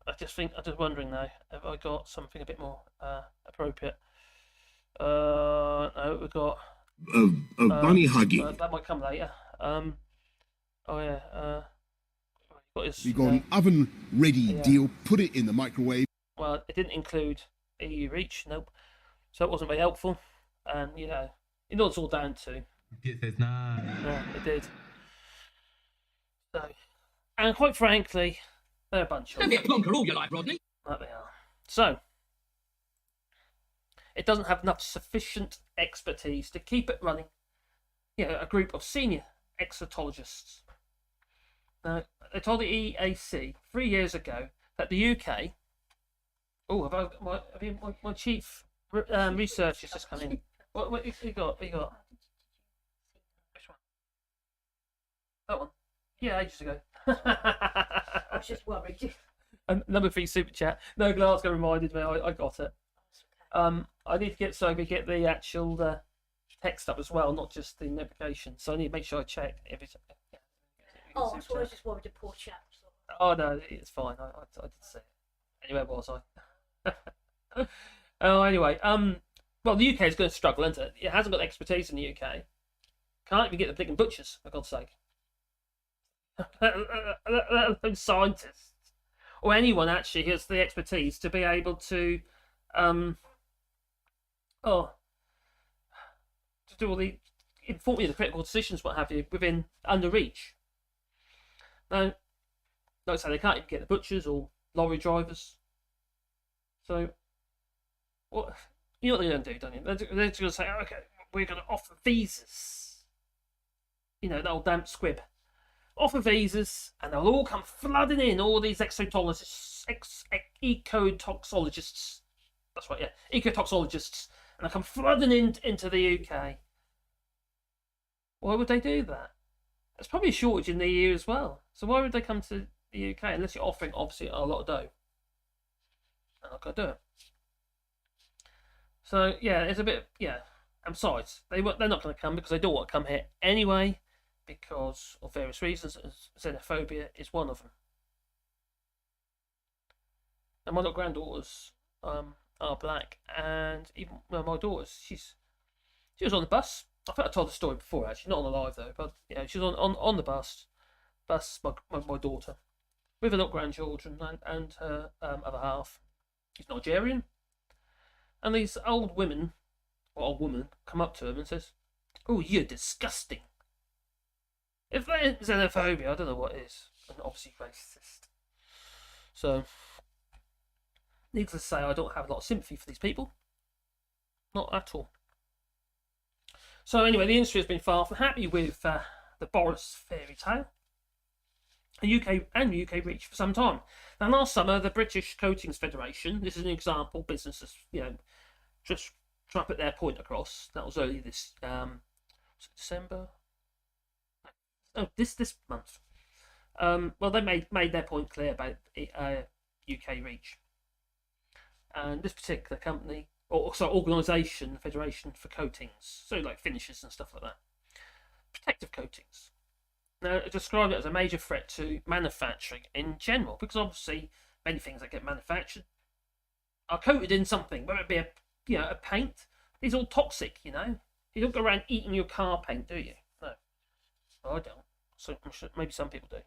I'm just wondering now, have I got something a bit more appropriate? No, we've got bunny hugging. That might come later. Oh yeah. Got his, We got an oven-ready deal. Put it in the microwave. well, it didn't include EU reach. Nope. So it wasn't very helpful. And you know what it's all down to. It says nah. Yeah, it did. So, and quite frankly, they're a bunch of. Don't be a plonker all your life, Rodney. Like they are. So, it doesn't have enough sufficient expertise to keep it running. A group of senior exotologists. Now, they told the EAC 3 years ago that the UK. Oh, have my chief researcher's just come in. What you got? What you got? Which one? That one? Yeah, ages ago. I was just worried. And number 3 super chat. No, Glasgow reminded me. I got it. I need to get the actual text up as well, not just the notification. So I need to make sure I check every time. Oh, so I was just worried the poor chap. Oh no, it's fine. I did see it. Anyway, where was I? Oh, anyway. Well, the UK is going to struggle, isn't it? It hasn't got expertise in the UK. Can't even get the picking butchers, for God's sake. Let alone scientists or anyone actually who has the expertise to be able to to do all the inform you the critical decisions, what have you, within under reach. Now, like I say, they can't even get the butchers or lorry drivers. So, what you know what they're going to do, don't you? They're just going to say, okay, we're going to offer visas. You know, that old damp squib. Offer visas, and they'll all come flooding in. All these exotologists, ecotoxologists. That's right, yeah, ecotoxologists, and they'll come flooding into the UK. Why would they do that? There's probably a shortage in the EU as well. So why would they come to the UK unless you're offering obviously a lot of dough? They're not going to do it. So yeah, it's a bit And besides, they're not going to come because they don't want to come here anyway, because of various reasons. Xenophobia is one of them. And my little granddaughters are black, and even my daughters, she was on the bus. I think I told the story before, actually, not on the live though, but she was on the bus, my daughter, with her little grandchildren and her other half. She's Nigerian, and these old women, come up to him and says, "Oh, you're disgusting." If that isn't xenophobia, I don't know what is, and obviously racist. So, needless to say, I don't have a lot of sympathy for these people, not at all. So anyway, the industry has been far from happy with the Boris fairy tale, UK reach for some time. Now, last summer, the British Coatings Federation, this is an example, businesses, just trying to put their point across. That was early this, December? No, this month. Well, they made their point clear about UK reach. And this particular company, organisation, Federation for Coatings, so like finishes and stuff like that, protective coatings. Now, it described it as a major threat to manufacturing in general, because obviously many things that get manufactured are coated in something, whether it be a paint. These are all toxic, You don't go around eating your car paint, do you? No, well, I don't. So maybe some people do.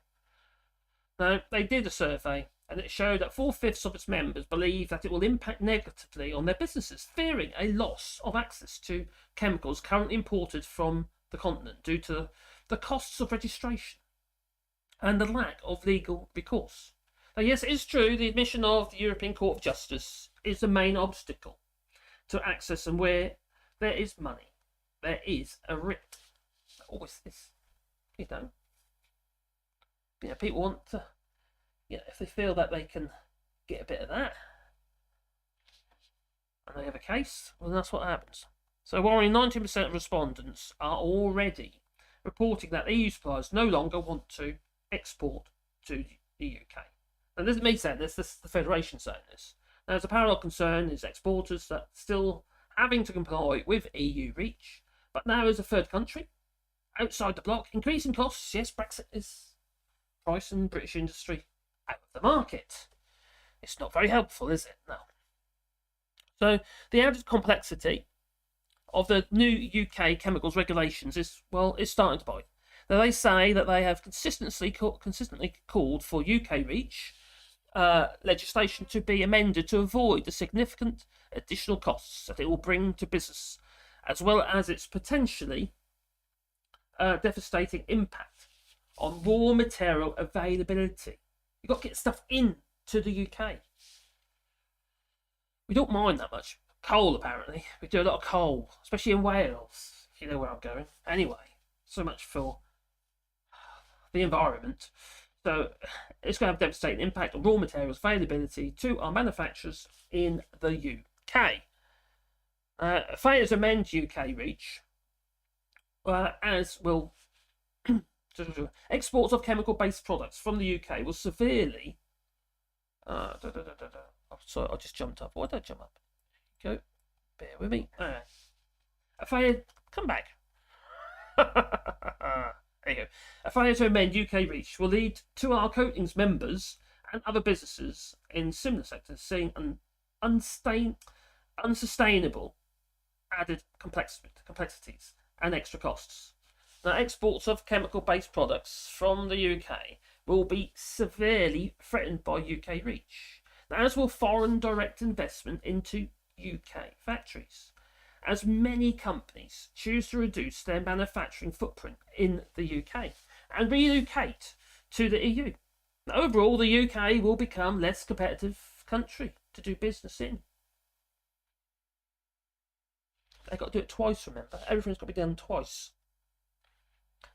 Now, they did a survey, and it showed that 4/5 of its members believe that it will impact negatively on their businesses, fearing a loss of access to chemicals currently imported from the continent due to the costs of registration and the lack of legal recourse. Now, yes, it is true, the admission of the European Court of Justice is the main obstacle to access, and where there is money, there is a writ. Always is, people want to, if they feel that they can get a bit of that, and they have a case, well, that's what happens. So, while 19% of respondents are already reporting that EU suppliers no longer want to export to the UK. And this is me saying this is the Federation saying this. Now, there's a parallel concern is exporters that still having to comply with EU reach, but now as a third country, outside the bloc, increasing costs. Yes, Brexit is pricing British industry out of the market. It's not very helpful, is it? No. So, the added complexity of the new UK chemicals regulations is starting to bite. Now, they say that they have consistently called for UK REACH legislation to be amended to avoid the significant additional costs that it will bring to business, as well as its potentially devastating impact on raw material availability. You've got to get stuff into the UK. We don't mind that much. Coal, apparently. We do a lot of coal, especially in Wales, if you know where I'm going. Anyway, so much for the environment. So it's going to have a devastating impact on raw materials availability to our manufacturers in the UK. Failure to amend UK REACH, as will exports of chemical-based products from the UK will severely. Oh, sorry, I just jumped up. Why did I jump up? Go, bear with me. A failure, come back. There you go. A failure to amend UK REACH will lead to our coatings members and other businesses in similar sectors seeing unsustainable added complexities and extra costs. Now, exports of chemical-based products from the UK will be severely threatened by UK REACH, as will foreign direct investment into UK factories, as many companies choose to reduce their manufacturing footprint in the UK and relocate to the EU. Now, overall, the UK will become a less competitive country to do business in. They've got to do it twice, remember? Everything's got to be done twice.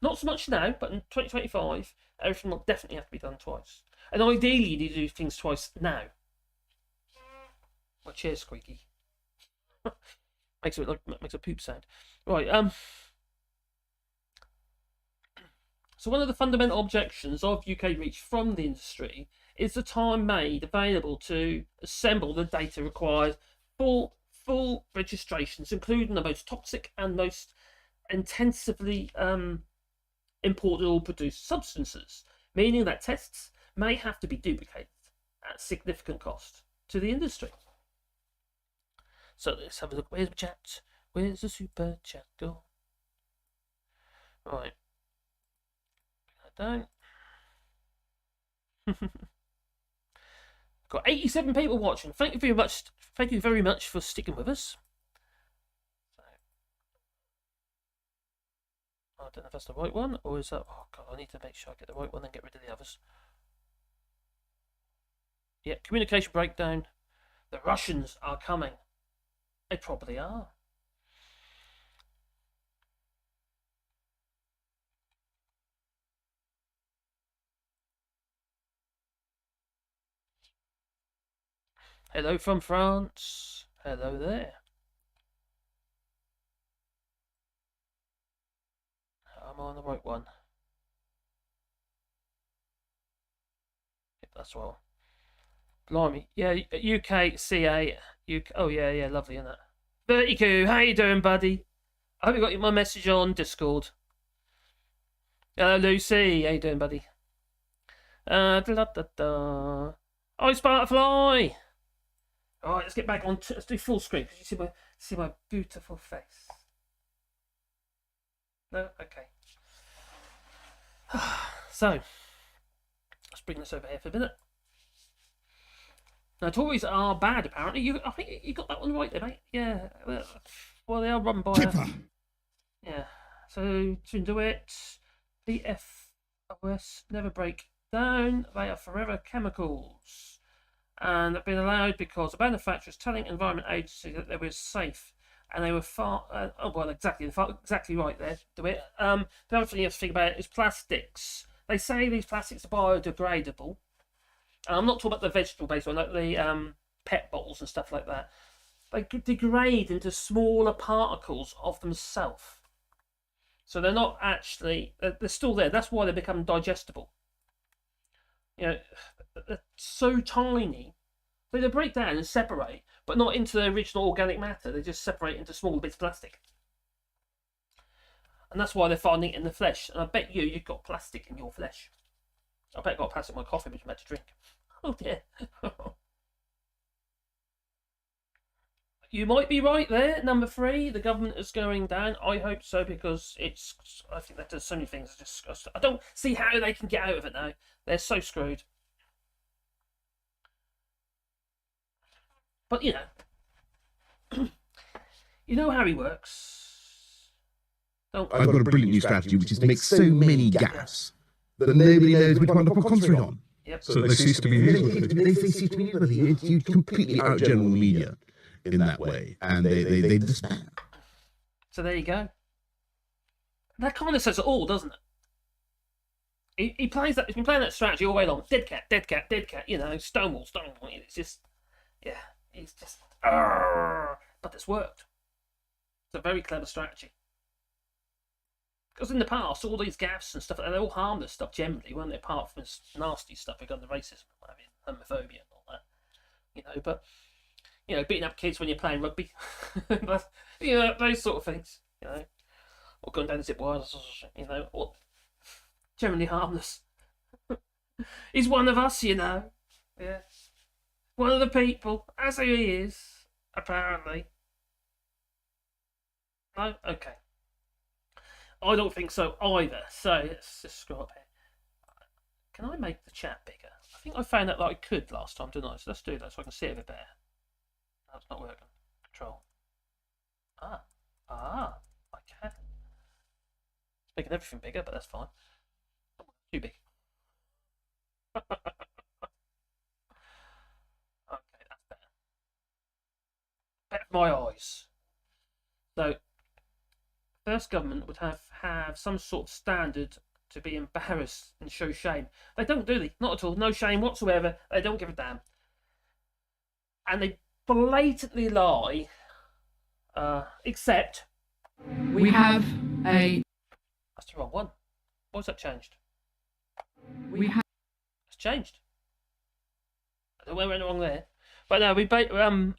Not so much now, but in 2025, everything will definitely have to be done twice. And ideally, you need to do things twice now. My chair's squeaky. makes a poop sound. Right. So one of the fundamental objections of UK REACH from the industry is the time made available to assemble the data required for full registrations, including the most toxic and most intensively imported or produced substances, meaning that tests may have to be duplicated at significant cost to the industry. So let's have a look. Where's the chat? Where's the super chat go? Right. Down. Got 87 people watching. Thank you very much. Thank you very much for sticking with us. I don't know if that's the right one, or is that... Oh, God, I need to make sure I get the right one and get rid of the others. Yeah, communication breakdown. The Russians are coming. They probably are. Hello from France. Hello there. I'm on the right one. Yep, that's well. Blimey. Yeah, UK, CA. UK. Oh, yeah, lovely, isn't it? Vertigo, how you doing, buddy? I hope you got my message on Discord. Hello, Lucy. How you doing, buddy? Ice Butterfly. Alright, let's get back on. Let's do full screen. Because you see my beautiful face. No? Okay. So, let's bring this over here for a minute. Now, Tories are bad, apparently. I think you got that one right there, mate. Yeah. Well, they are run by yeah. So, to do it, PFOS never break down. They are forever chemicals. And they've been allowed because the manufacturers telling Environment Agency that they were safe. And they were exactly right there. Do it. The other thing you have to think about is plastics. They say these plastics are biodegradable. And I'm not talking about the vegetable-based one, like the pet bottles and stuff like that. They degrade into smaller particles of themselves. So they're not actually... They're still there. That's why they become digestible. You know, they're so tiny. So they break down and separate, but not into the original organic matter. They just separate into small bits of plastic. And that's why they're finding it in the flesh. And I bet you've got plastic in your flesh. I bet I got plastic in my coffee, which I'm about to drink. Oh dear. You might be right there. Number 3, the government is going down. I hope so, because I think that does so many things. I don't see how they can get out of it now. They're so screwed. But you know how he works. I've got a brilliant new strategy, which is to make so many gaps that nobody knows which one to concentrate on. Yep. So they cease to be newsworthy. They cease to be newsworthy. You completely outgeneral the media in that way, and they despair. So there you go. That kind of says it all, doesn't it? He plays that. He's been playing that strategy all the way long. Dead cat, dead cat, dead cat. Stonewall. It's just, yeah. He's just, but it's worked. It's a very clever strategy. Because in the past, all these gaffes and stuff, they're all harmless stuff generally, weren't they? Apart from this nasty stuff regarding the racism, homophobia, and all that. But beating up kids when you're playing rugby, but, those sort of things. Or going down the zip wires, or generally harmless. He's one of us, Yeah. One of the people, as he is, apparently. No? Okay. I don't think so either. So let's just scroll up here. Can I make the chat bigger? I think I found out that I could last time, didn't I? So let's do that so I can see it a bit better. That's not working. Control. I can. It's making everything bigger, but that's fine. Too big. Okay, that's better. Better for my eyes. So, first government would have some sort of standard to be embarrassed and show shame. They don't, do they? Not at all. No shame whatsoever. They don't give a damn. And they blatantly lie, except We have a. that's the wrong one. Why's that changed? We have. It's changed. I don't know where I went wrong there. But no, we oh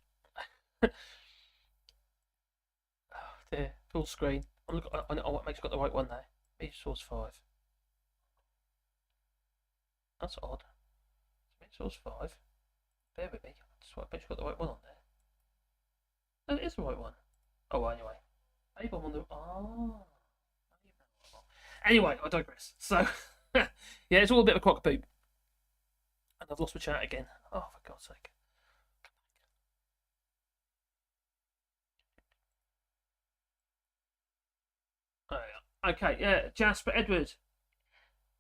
dear, full screen. I want to make sure I got the right one now. Media source 5. That's odd. Media source 5. Bear with me. Just want to make sure I got the right one on there. No, it is the right one. Oh, well, anyway. Maybe I'm on the. Anyway, I digress. So, yeah, it's all a bit of a cockapoo. And I've lost my chat again. Oh, for God's sake. Okay, yeah, Jasper Edward.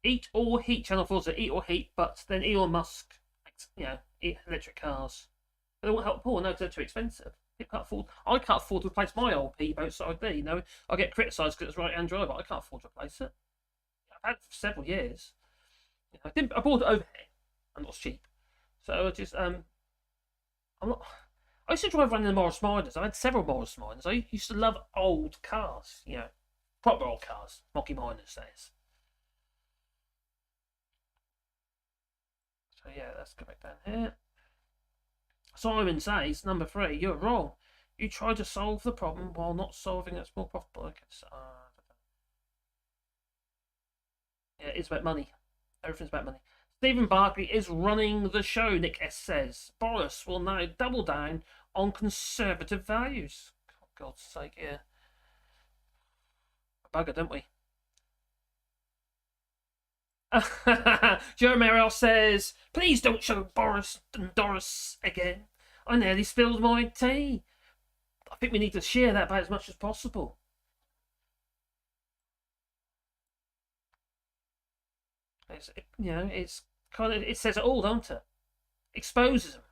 Eat or heat, Channel 4 said eat or heat, but then Elon Musk, eat electric cars. But they won't help poor, no, because they're too expensive. I can't afford to replace my old P-boat side B. I get criticised because it's right-hand drive, but I can't afford to replace it. I've had it for several years. I bought it over here, and it was cheap. So I just, I'm not. I used to drive around in the Morris Minors. I had several Morris Minors. I used to love old cars, proper old cars, Mocky Minors, that is. So yeah, let's go back down here. Simon says, number 3, you're wrong. You try to solve the problem while not solving it's more profitable. Yeah, it's about money. Everything's about money. Stephen Barkley is running the show, Nick S says. Boris will now double down on conservative values. For God's sake, yeah. A bugger, don't we? Jeremy says, please don't show Boris and Doris again. I nearly spilled my tea. I think we need to share that about as much as possible. It's kind of, it says it all, don't it? Exposes them.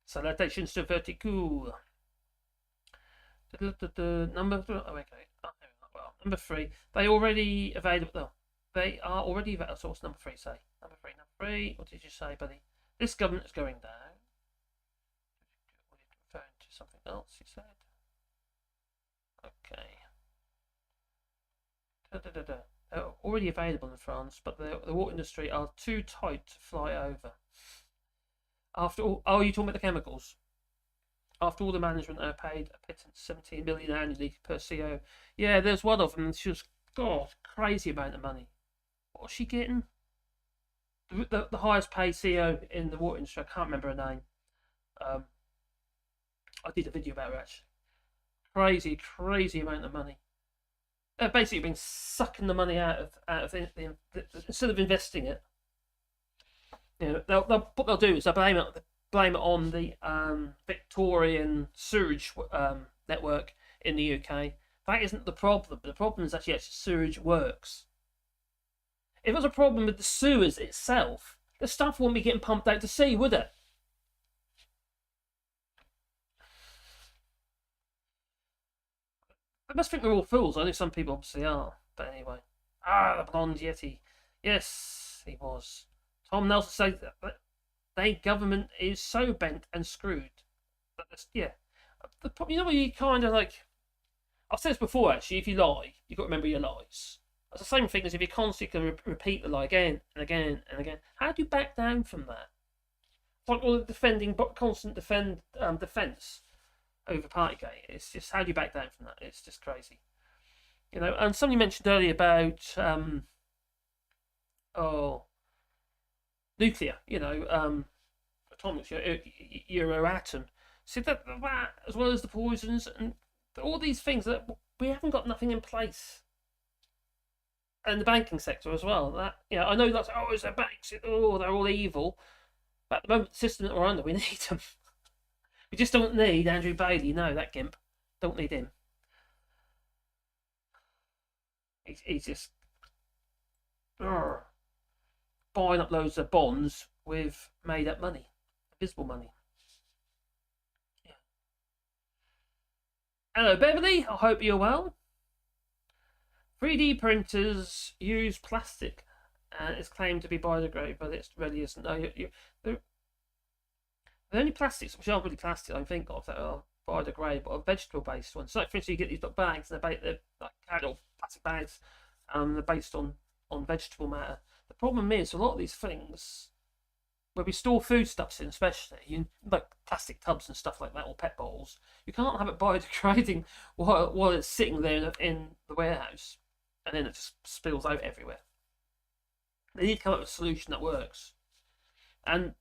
Salutations to Vertigo. Number 3. Oh, okay. Well, number 3. They already available. No, they are already available. So what's number 3 say? Number 3. What did you say, buddy? This government is going down. Referring to something else, you said. Okay. They're already available in France, but the water industry are too tight to fly over. After all, you're talking about the chemicals. After all, the management are paid a pittance 17 million annually per CO. Yeah, there's one of them, and she was, crazy amount of money. What was she getting? The highest paid CEO in the water industry, I can't remember her name. I did a video about it actually. Crazy amount of money. They've basically been sucking the money out of instead of investing it. You know, what they'll do is they'll blame it on the Victorian sewage network in the UK. That isn't the problem. The problem is actually sewage works. If there's a problem with the sewers itself, the stuff wouldn't be getting pumped out to sea, would it? I must think we're all fools. I know some people obviously are. But anyway. The blonde Yeti. Yes, he was. Tom Nelson said that the government is so bent and screwed. Yeah. You know what you kind of like... I've said this before actually, if you lie, you've got to remember your lies. It's the same thing as if you constantly can repeat the lie again and again and again. How do you back down from that? It's like all the constant defence over Partygate. It's just, how do you back down from that? It's just crazy. You know, and somebody mentioned earlier about nuclear, you know, atomics, Euroatom. See that as well as the poisons and all these things that we haven't got nothing in place. And the banking sector as well. That, you know, I know that's it's the banks, they're all evil. But at the moment, the system that we're under, we need them. We just don't need Andrew Bailey. No, that gimp. Don't need him. He's just buying up loads of bonds with made-up money, invisible money. Yeah. Hello, Beverly. I hope you're well. 3D printers use plastic and it's claimed to be biodegradable, but it really isn't. No, the only plastics which aren't really plastic I think of that are biodegradable are vegetable-based ones. So, like, for instance, you get these bags, they're like little plastic bags, they're based on vegetable matter. The problem is, a lot of these things, where we store foodstuffs in, especially, like plastic tubs and stuff like that, or pet bowls, you can't have it biodegrading while it's sitting there in the warehouse. And then it just spills out everywhere. They need to come up with a solution that works. And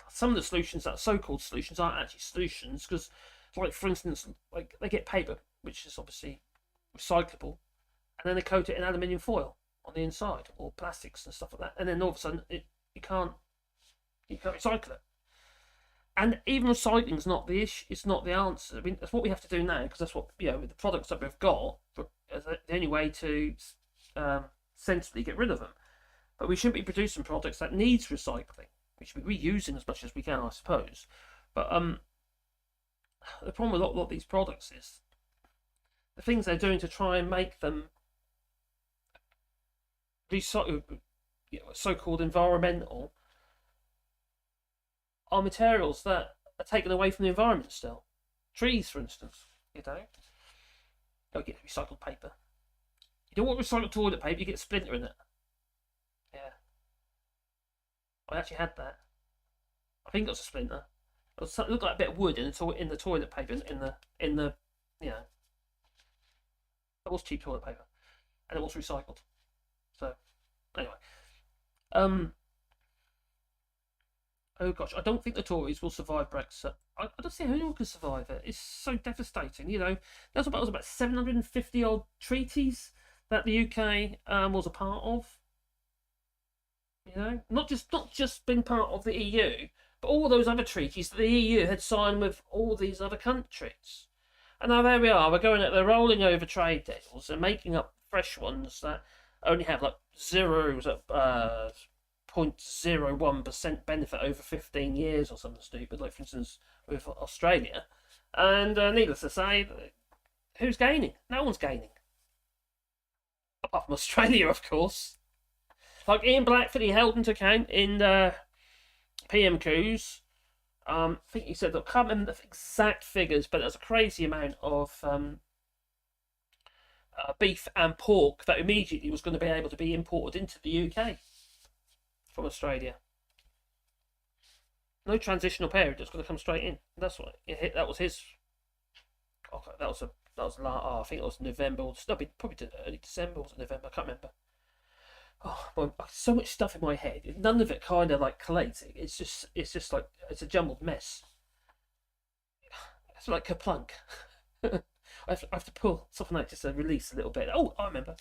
some of the solutions, that so-called solutions, aren't actually solutions, because, like, for instance, like, they get paper, which is obviously recyclable, and then they coat it in aluminium foil on the inside, or plastics and stuff like that, and then all of a sudden you can't recycle it. And even recycling is not the issue. It's not the answer. I mean, that's what we have to do now, because that's what, you know, with the products that we've got, the only way to sensibly get rid of them. But we shouldn't be producing products that needs recycling. We should be reusing as much as we can, I suppose. But the problem with a lot of these products is the things they're doing to try and make them so-called environmental are materials that are taken away from the environment still. Trees, for instance, you know. You get recycled paper. You don't want recycled toilet paper, you get a splinter in it. Yeah. I actually had that. I think it was a splinter. It looked like a bit of wood in the toilet paper, in the you know. It was cheap toilet paper. And it was recycled. So, anyway. Oh gosh, I don't think the Tories will survive Brexit. I don't see how anyone can survive it. It's so devastating, you know. There was about 750 odd treaties that the UK was a part of. You know, not just being part of the EU, but all those other treaties that the EU had signed with all these other countries. And now there we are. They're rolling over trade deals and making up fresh ones that only have like 0.01% benefit over 15 years or something stupid, like for instance with Australia. And needless to say, who's gaining? No one's gaining. Apart from Australia, of course. Like Ian Blackford, he held into account in PM coups. I think he said, I can't remember the exact figures, but there's a crazy amount of beef and pork that immediately was going to be able to be imported into the UK from Australia. No transitional period, it's going to come straight in. That's what it hit. That was his. Okay, I think it was November, or probably early December, or was it November? I can't remember. Oh, well, so much stuff in my head. None of it kind of like collates. It's just like it's a jumbled mess. It's like Kaplunk. I have to pull something like just to release a little bit. Oh, I remember.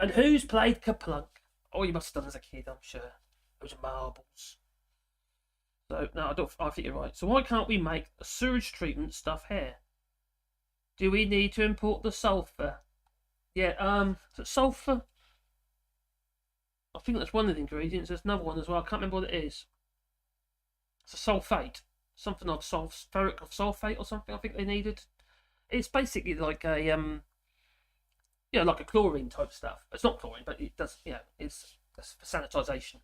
And who's played Kaplunk? Oh, you must have done as a kid, I'm sure. Those marbles. So no, I think you're right. So why can't we make the sewage treatment stuff here? Do we need to import the sulfur? Yeah, is it sulfur? I think that's one of the ingredients. There's another one as well. I can't remember what it is. It's a sulfate. Something of ferric sulfate or something I think they needed. It's basically like a like a chlorine type stuff. It's not chlorine, but it does, it's for sanitization.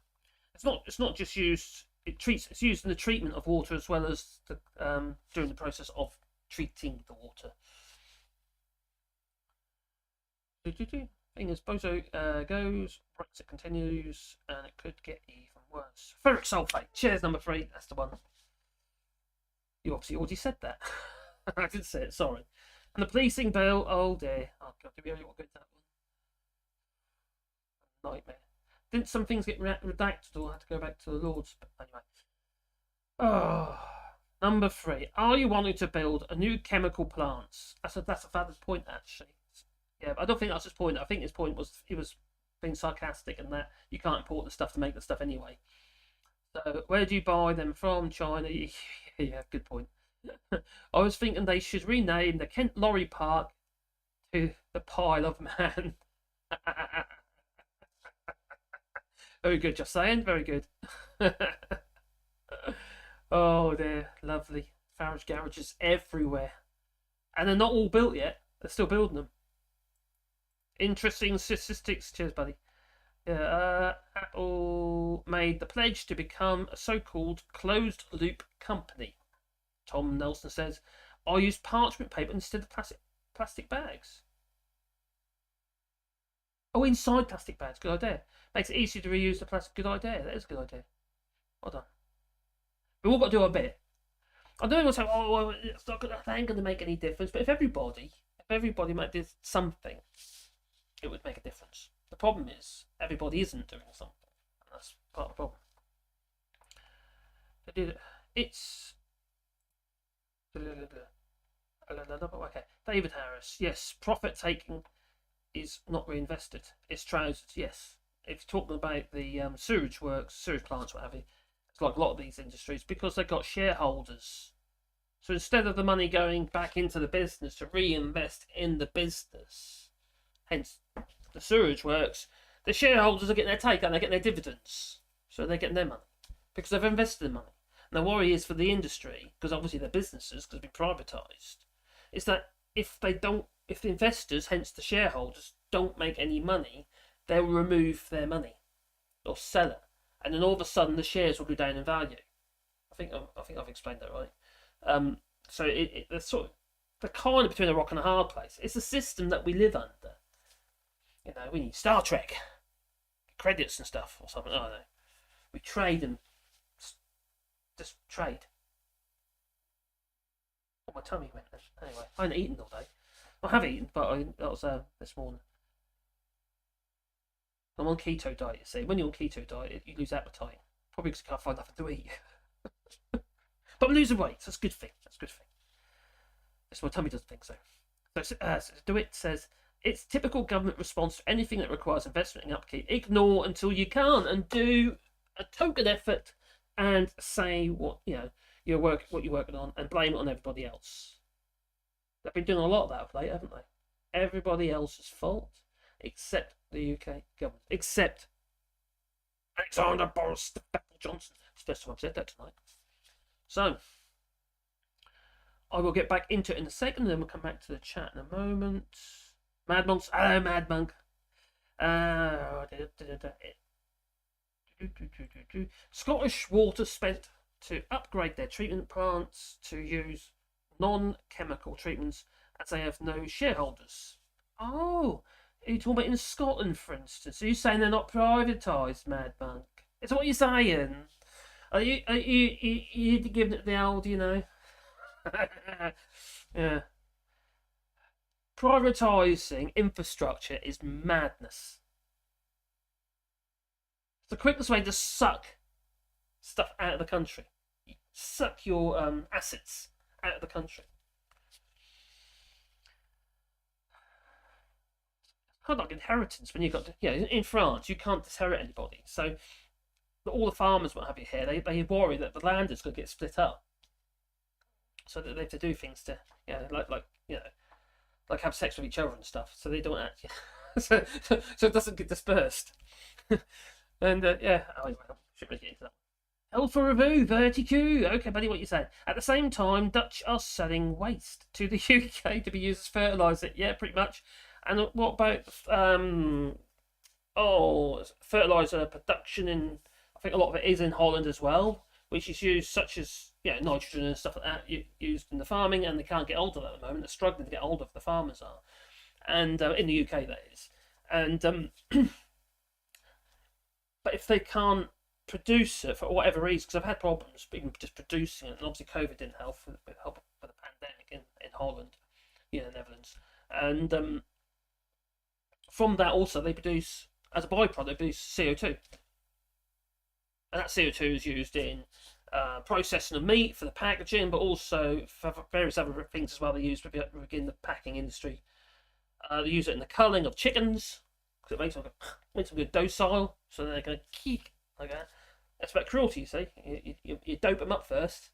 It's not just used, it's used in the treatment of water as well as during the process of treating the water. Thing as Bozo goes, Brexit continues, and it could get even worse. Ferric sulfate. Cheers, number 3. That's the one. You obviously already said that. I didn't say it. Sorry. And the policing bill. Oh dear. Oh god. Do we really want to go to that one? Nightmare. Didn't some things get redacted or had to go back to the Lords? But anyway. Oh. Number 3. Are you wanting to build a new chemical plants? That's a valid point actually. Yeah, but I don't think that's his point. I think his point was he was being sarcastic and that you can't import the stuff to make the stuff anyway. So where do you buy them from? China? Yeah, good point. I was thinking they should rename the Kent Lorry Park to the Pile of Man. Very good, just saying. Very good. Oh, they're lovely. Farage garages everywhere. And they're not all built yet. They're still building them. Interesting statistics. Cheers, buddy. Apple made the pledge to become a so-called closed-loop company. Tom Nelson says, I use parchment paper instead of plastic bags. Oh, inside plastic bags. Good idea. Makes it easier to reuse the plastic. Good idea. That is a good idea. Well done. We've all got to do our bit. I know everyone say, oh, well, that ain't going to make any difference. But if everybody might do something, it would make a difference. The problem is everybody isn't doing something, and that's part of the problem. It's okay. David Harris, yes, profit taking is not reinvested. It's trousers, yes. If you're talking about the sewage works, sewage plants, what have you, it's like a lot of these industries because they've got shareholders. So instead of the money going back into the business to reinvest in the business, hence the sewage works, the shareholders are getting their take and they're getting their dividends. So they're getting their money because they've invested the money. And the worry is for the industry, because obviously they're businesses, because they've been privatised, is that if the investors, hence the shareholders, don't make any money, they'll remove their money or sell it. And then all of a sudden the shares will go down in value. I think I've explained that right. So they're sort of, they're kind of between a rock and a hard place. It's a system that we live under. You know, we need Star Trek credits and stuff or something. I don't know. We trade and just trade. Oh, my tummy went then. Anyway, I haven't eaten all day. I have eaten, but that was this morning. I'm on keto diet, you see. When you're on keto diet, you lose appetite. Probably because you can't find nothing to eat. But I'm losing weight, so that's a good thing. That's a good thing. That's my tummy doesn't think so. So DeWitt says, it's typical government response to anything that requires investment and upkeep. Ignore until you can't and do a token effort and say what you're working on and blame it on everybody else. They've been doing a lot of that of late, haven't they? Everybody else's fault except the UK government. Except Alexander Boris Johnson. It's the first time I've said that tonight. So I will get back into it in a second, then we'll come back to the chat in a moment. Mad Monks, hello Mad Monk. Scottish Water spent to upgrade their treatment plants to use non-chemical treatments as they have no shareholders. Oh, are you talking about in Scotland, for instance? Are you saying they're not privatised, Mad Monk? Is that what you're saying? Are you giving it the old, yeah. Privatising infrastructure is madness. It's the quickest way to suck stuff out of the country. suck your assets out of the country. Kind of like inheritance when you got, in France you can't disinherit anybody, so all the farmers won't have it here. They worry that the land is going to get split up, so that they have to do things to, like have sex with each other and stuff. So they don't actually, so it doesn't get dispersed. And anyway, I shouldn't get into that. Held for review, verticu. Okay, buddy, what you say? At the same time, Dutch are selling waste to the UK to be used as fertiliser. Yeah, pretty much. And what about fertiliser production in? I think a lot of it is in Holland as well, which is used such as nitrogen and stuff like that used in the farming, and they can't get hold of it at the moment. They're struggling to get hold of, the farmers are, and in the UK that is. And but if they can't produce it for whatever reason, because I've had problems even just producing it, and obviously COVID didn't help with the pandemic in Holland, the Netherlands, and from that also they produce, as a byproduct, they produce CO2, and that CO2 is used in processing of meat for the packaging, but also for various other things as well. They use within the packing industry. They use it in the culling of chickens because it makes them good docile, so they're going to keep like that. That's about cruelty, you see. You dope them up first,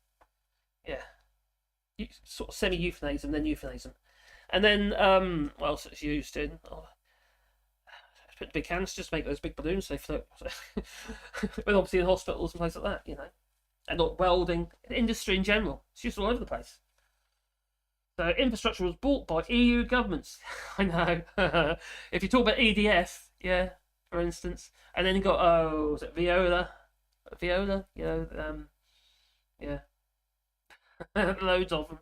you sort of semi-euthanize them, then euthanize them, and then what else it's used in? Put the big cans just to make those big balloons so they float. But obviously in hospitals and places like that, and not welding, industry in general. It's used all over the place. So infrastructure was bought by EU governments. I know. If you talk about EDF, for instance, and then you got was it Viola? Loads of them.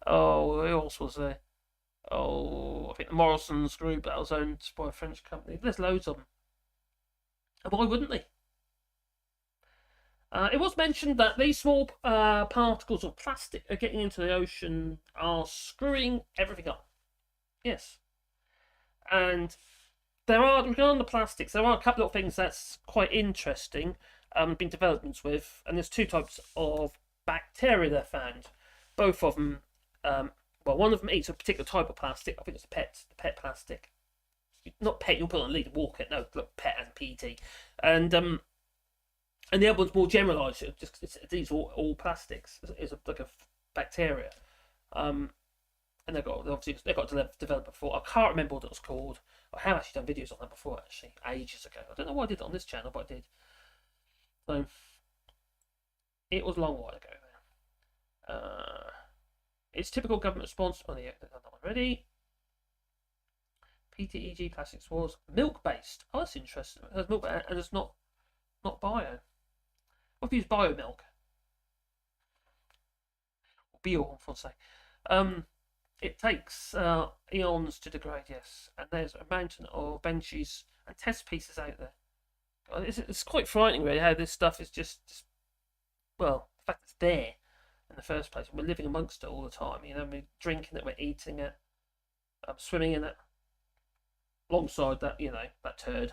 Who else was there? I think the Morrison's group that was owned by a French company. There's loads of them. And why wouldn't they? It was mentioned that these small particles of plastic are getting into the ocean are screwing everything up. Yes. And regarding the plastics, there are a couple of things that's quite interesting, been developments with, and there's two types of bacteria they're found. Both of them, one of them eats a particular type of plastic. I think it's the pet plastic. Not pet, you'll put on a lead and walk it. No, look, pet and PET. And the other one's more generalised. These are all plastics. It's like a bacteria. And they've got to develop before. I can't remember what it was called. I have actually done videos on that before, actually, ages ago. I don't know why I did it on this channel, but I did. So it was a long while ago. It's typical government response. Oh, yeah, that one already. PTEG plastics was milk-based. Oh, that's interesting. It has milk, and it's not bio. What if you use bio milk? Bio, I want to say. It takes eons to degrade, yes. And there's a mountain of benches and test pieces out there. It's quite frightening, really, how this stuff is just the fact it's there in the first place. We're living amongst it all the time. We're drinking it, we're eating it, swimming in it. Alongside that, that turd,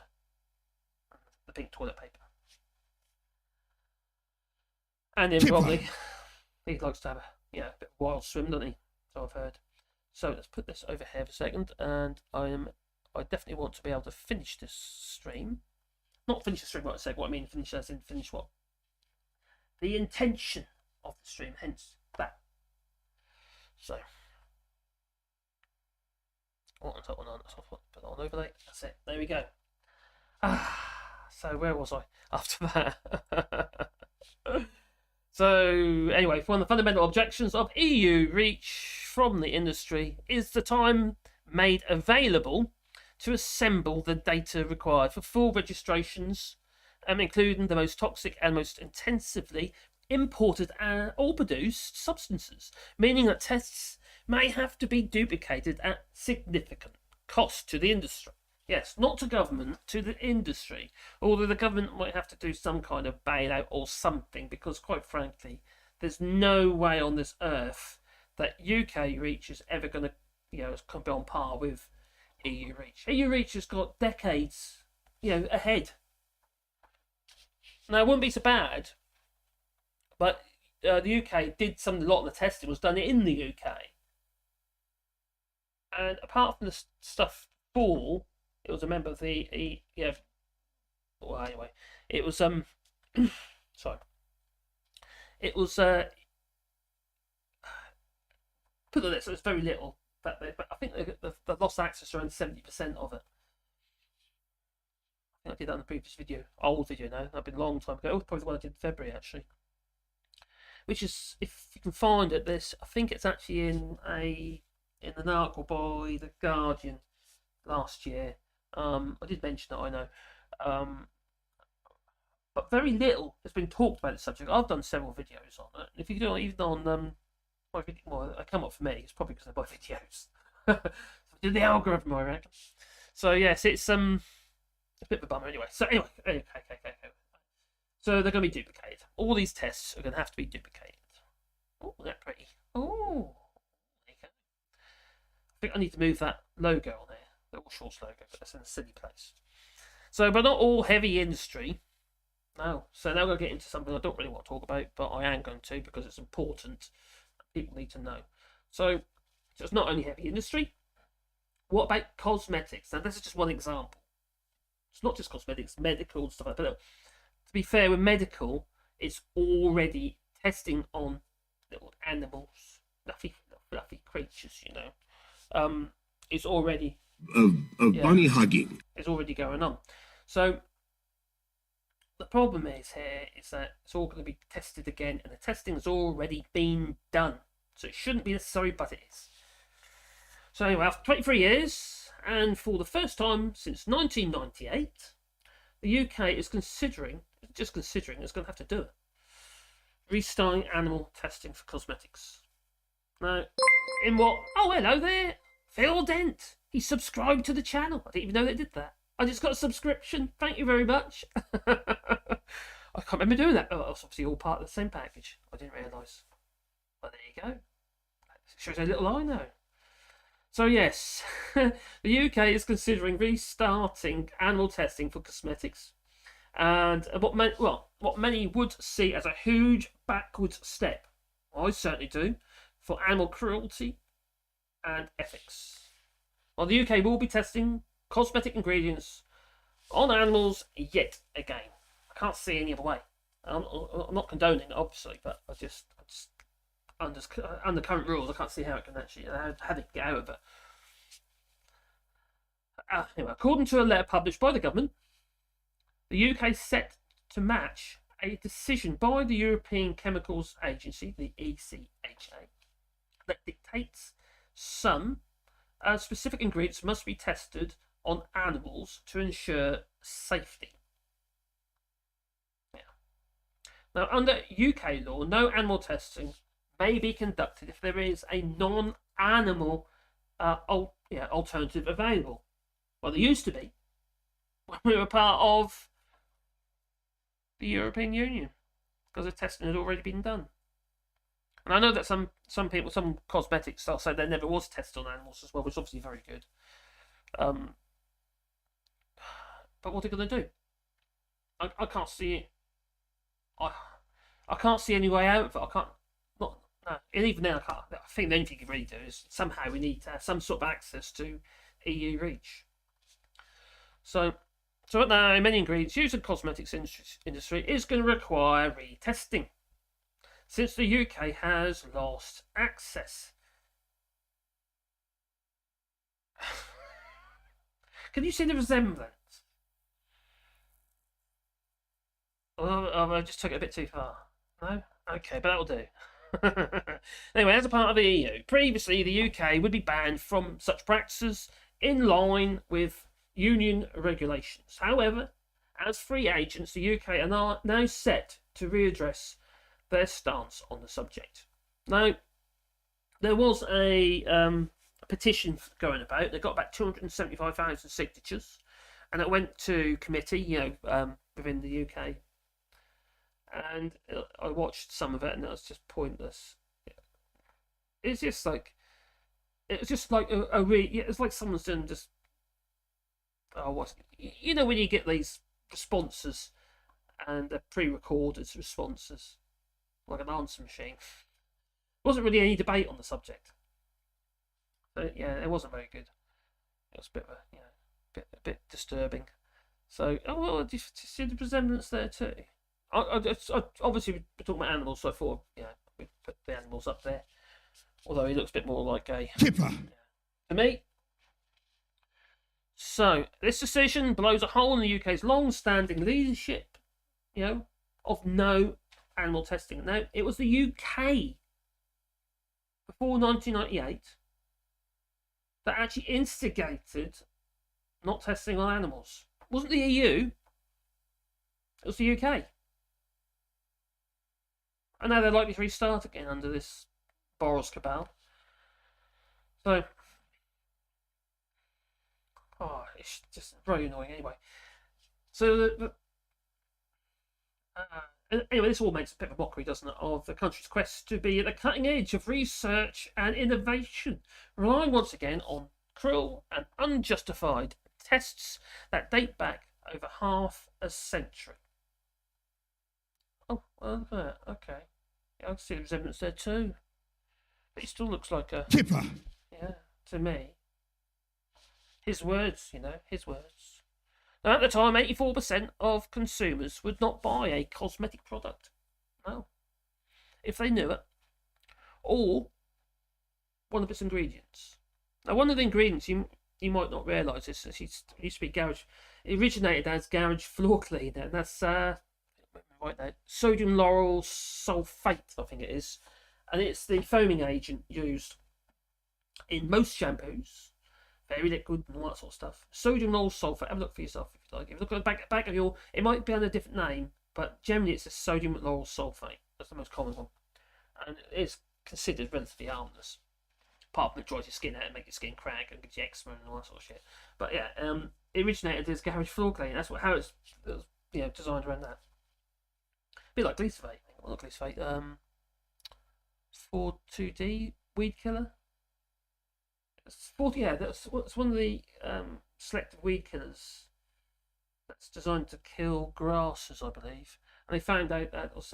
the pink toilet paper. And then probably he likes to have a bit of wild swim, doesn't he? So I've heard. So let's put this over here for a second, and I definitely want to be able to finish this stream. Not finish the stream, what I said. What I mean, finish as in finish what? The intention of the stream, hence that. So. Put it on overlay. That's it. There we go. So where was I after that? So anyway, one of the fundamental objections of EU reach from the industry is the time made available to assemble the data required for full registrations, including the most toxic and most intensively imported or produced substances, meaning that tests may have to be duplicated at significant cost to the industry. Yes, not to government, to the industry. Although the government might have to do some kind of bailout or something, because quite frankly, there's no way on this earth that UK reach is ever going to, be on par with EU reach. EU reach has got decades, ahead. Now, it wouldn't be so bad, but the UK did a lot of the testing was done in the UK, and apart from the stuff before, it was a member of the well, anyway, it was sorry, it was put it this, it was very little. But I think they lost access to around 70% of it. I think I did that in the previous video, old video now. That'd been a long time ago. It was probably the one I did in February actually. Which is, if you can find it, this I think it's actually in an article by the Guardian last year. I did mention that, I know, but very little has been talked about the subject. I've done several videos on it. If you do, even on well, they come up for me. It's probably because I buy videos. Do the algorithm, I reckon. So yes, it's a bit of a bummer anyway. So anyway, okay. So they're going to be duplicated. All these tests are going to have to be duplicated. Oh, isn't that pretty? Oh, there you go. I think I need to move that logo on there, the All Shorts logo, but that's in a silly place. So, but not all heavy industry. No. So now we're going to get into something I don't really want to talk about, but I am going to because it's important. People need to know. So it's not only heavy industry. What about cosmetics? Now, this is just one example. It's not just cosmetics, medical and stuff like that. But to be fair, with medical, it's already testing on little animals, fluffy creatures, you know. It's already bunny hugging. It's already going on. So the problem is that it's all going to be tested again, and the testing has already been done. So it shouldn't be necessary, but it is. So anyway, after 23 years, and for the first time since 1998, the UK is considering it's going to have to do it, restarting animal testing for cosmetics. Now, in what? Oh, hello there, Phil Dent. He subscribed to the channel. I didn't even know they did that. I just got a subscription. Thank you very much. I can't remember doing that. Oh, it's obviously all part of the same package. I didn't realise. But there you go. It shows a little eye now. So yes, the UK is considering restarting animal testing for cosmetics, and what many would see as a huge backwards step. I certainly do, for animal cruelty and ethics. Well, the UK will be testing cosmetic ingredients on animals yet again. I can't see any other way. I'm not condoning it, obviously, but I just under current rules, I can't see how it can actually how they get out of it. Anyway, according to a letter published by the government, the UK is set to match a decision by the European Chemicals Agency, the ECHA, that dictates some specific ingredients must be tested on animals to ensure safety. Yeah. Now, under UK law, no animal testing may be conducted if there is a non-animal alternative available. Well, there used to be when we were part of the European Union, because the testing had already been done. And I know that some people, some cosmetics, they'll say there never was tested on animals as well, which is obviously very good. But what are they going to do? I can't see it. I can't see any way out of it. I can't. No. And even now, I think the only thing you can really do is somehow we need to have some sort of access to EU REACH. So now, many ingredients used in the cosmetics industry is going to require retesting, since the UK has lost access. Can you see the resemblance? Oh, I just took it a bit too far. No? Okay, but that'll do. Anyway, as a part of the EU, previously the UK would be banned from such practices in line with Union regulations. However, as free agents, the UK are now set to readdress their stance on the subject. Now, there was a petition going about. They got about 275,000 signatures, and it went to committee, within the UK. And I watched some of it, and it was just pointless. It's just like it's like someone's doing just. Oh, when you get these responses and they're pre-recorded responses, like an answer machine. Wasn't really any debate on the subject. So yeah, it wasn't very good. It was a bit of a, a bit disturbing. So, oh well, do you see the resemblance there too? I obviously we're talking about animals, so I thought, we put the animals up there. Although he looks a bit more like a Kipper. to me. So this decision blows a hole in the UK's long-standing leadership, of no animal testing. Now, it was the UK before 1998 that actually instigated not testing on animals. It wasn't the EU, it was the UK. And now they're likely to restart again under this Boris cabal. So, it's just very annoying anyway. So, anyway, this all makes a bit of a mockery, doesn't it, of the country's quest to be at the cutting edge of research and innovation, relying once again on cruel and unjustified tests that date back over half a century. Oh, well, okay. Yeah, I can see the resemblance there too. But he still looks like a Kipper. Yeah, to me. His words, his words. Now, at the time, 84% of consumers would not buy a cosmetic product. No. If they knew it. Or one of its ingredients. Now, one of the ingredients, you might not realise this, it used to be garage. It originated as garage floor cleaner, and that's right now, sodium lauryl sulfate, I think it is. And it's the foaming agent used in most shampoos, very liquid and all that sort of stuff. Sodium lauryl sulfate, have a look for yourself if you like. If you look at the back of your, it might be under a different name, but generally it's a sodium lauryl sulfate. That's the most common one. And it's considered relatively harmless. Apart from it dries your skin out and make your skin crack and gives you eczema and all that sort of shit. But yeah, it originated as garage floor cleaner. That's how it was designed around that. A bit like glyphosate. Well, not glyphosate. 4,2-D weed killer. That's one of the selective weed killers that's designed to kill grasses, I believe. And they found out that was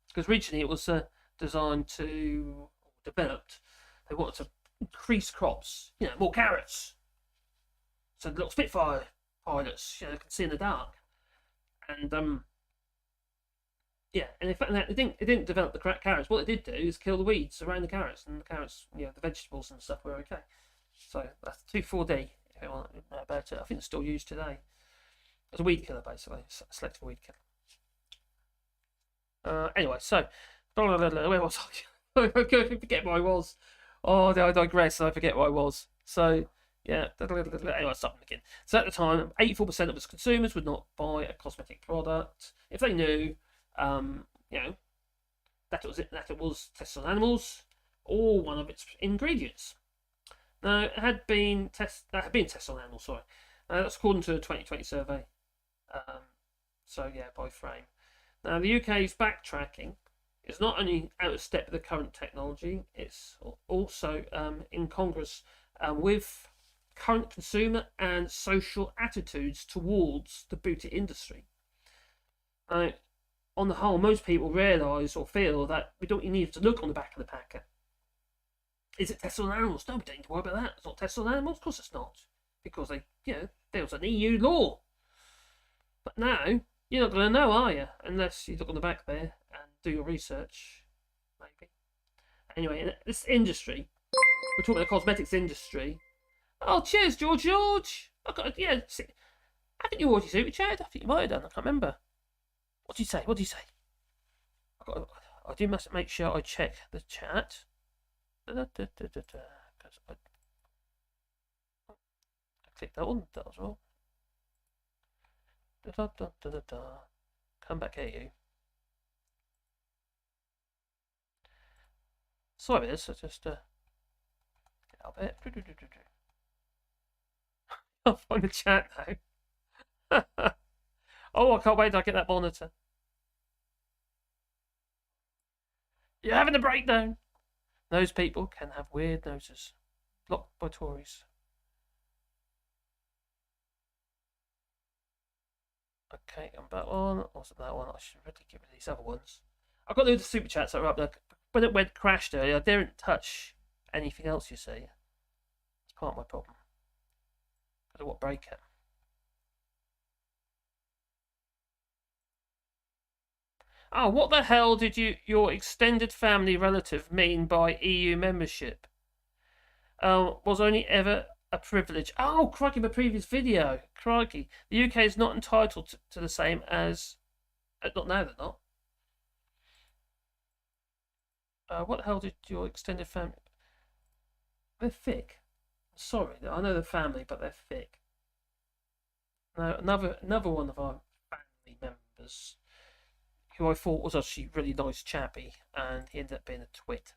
because originally it was designed to developed. They wanted to increase crops, more carrots. So the little Spitfire pilots, can see in the dark. And and in fact, it didn't develop the carrots. What it did do is kill the weeds around the carrots, and the carrots, the vegetables and stuff were okay. So that's 2,4-D. If you want to know about it, I think it's still used today. It's a weed killer, basically, a selective weed killer. Anyway, so where was I? I forget where I was. Oh, I digress. I forget where I was. So yeah, anyway, stop again. So at the time, 84% of its consumers would not buy a cosmetic product if they knew. That it was tested on animals or one of its ingredients. Now, it had been tested on animals. Sorry, that's according to a 2020 survey. By Frame. Now, the UK's backtracking is not only out of step with the current technology; it's also incongruous with current consumer and social attitudes towards the beauty industry. Now, on the whole, most people realise or feel that we don't need to look on the back of the packet. Is it tested on animals? No, we don't need to worry about that. It's not tested on animals. Of course it's not. Because there was an EU law. But now, you're not going to know, are you? Unless you look on the back there and do your research. Maybe. Anyway, in this industry, we're talking about the cosmetics industry. Oh, cheers, George. I think you already super chat. I think you might have done. I can't remember. What do you say? I do must make sure I check the chat. I clicked that one. That was wrong. Come back at you. Sorry about this. I just get out of it. I'll find the chat now. Oh, I can't wait till I get that monitor. You're having a breakdown. Those people can have weird noses. Blocked by Tories. Okay, I'm back on. Wasn't that one? I should really get rid of these other ones. I've got loads of super chats that are up there. When it went crashed earlier, I didn't touch anything else, you see. It's part of my problem. I don't know what break it. Oh, what the hell did your extended family relative mean by EU membership? Was only ever a privilege. Oh, crikey, my previous video. Crikey. The UK is not entitled to the same as... not now, they're not. What the hell did your extended family... They're thick. Sorry, I know they're family, but they're thick. No, another one of our family members, who I thought was actually really nice chappy, and he ended up being a twit.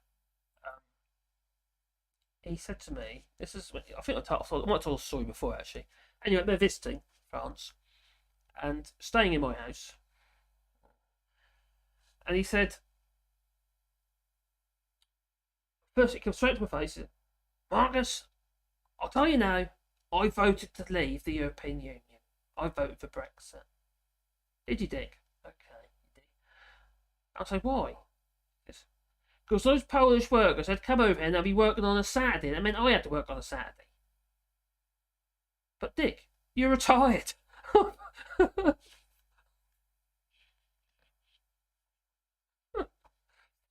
He said to me, this is, I think I might have told the story before actually. Anyway, they're visiting France and staying in my house. And he said, first it comes straight to my face, he said, Marcus, I'll tell you now, I voted to leave the European Union. I voted for Brexit. Did you, Dick? Okay, you did. I'll say, why? Because those Polish workers had come over here and they'd be working on a Saturday. That meant I had to work on a Saturday. But Dick, you're retired.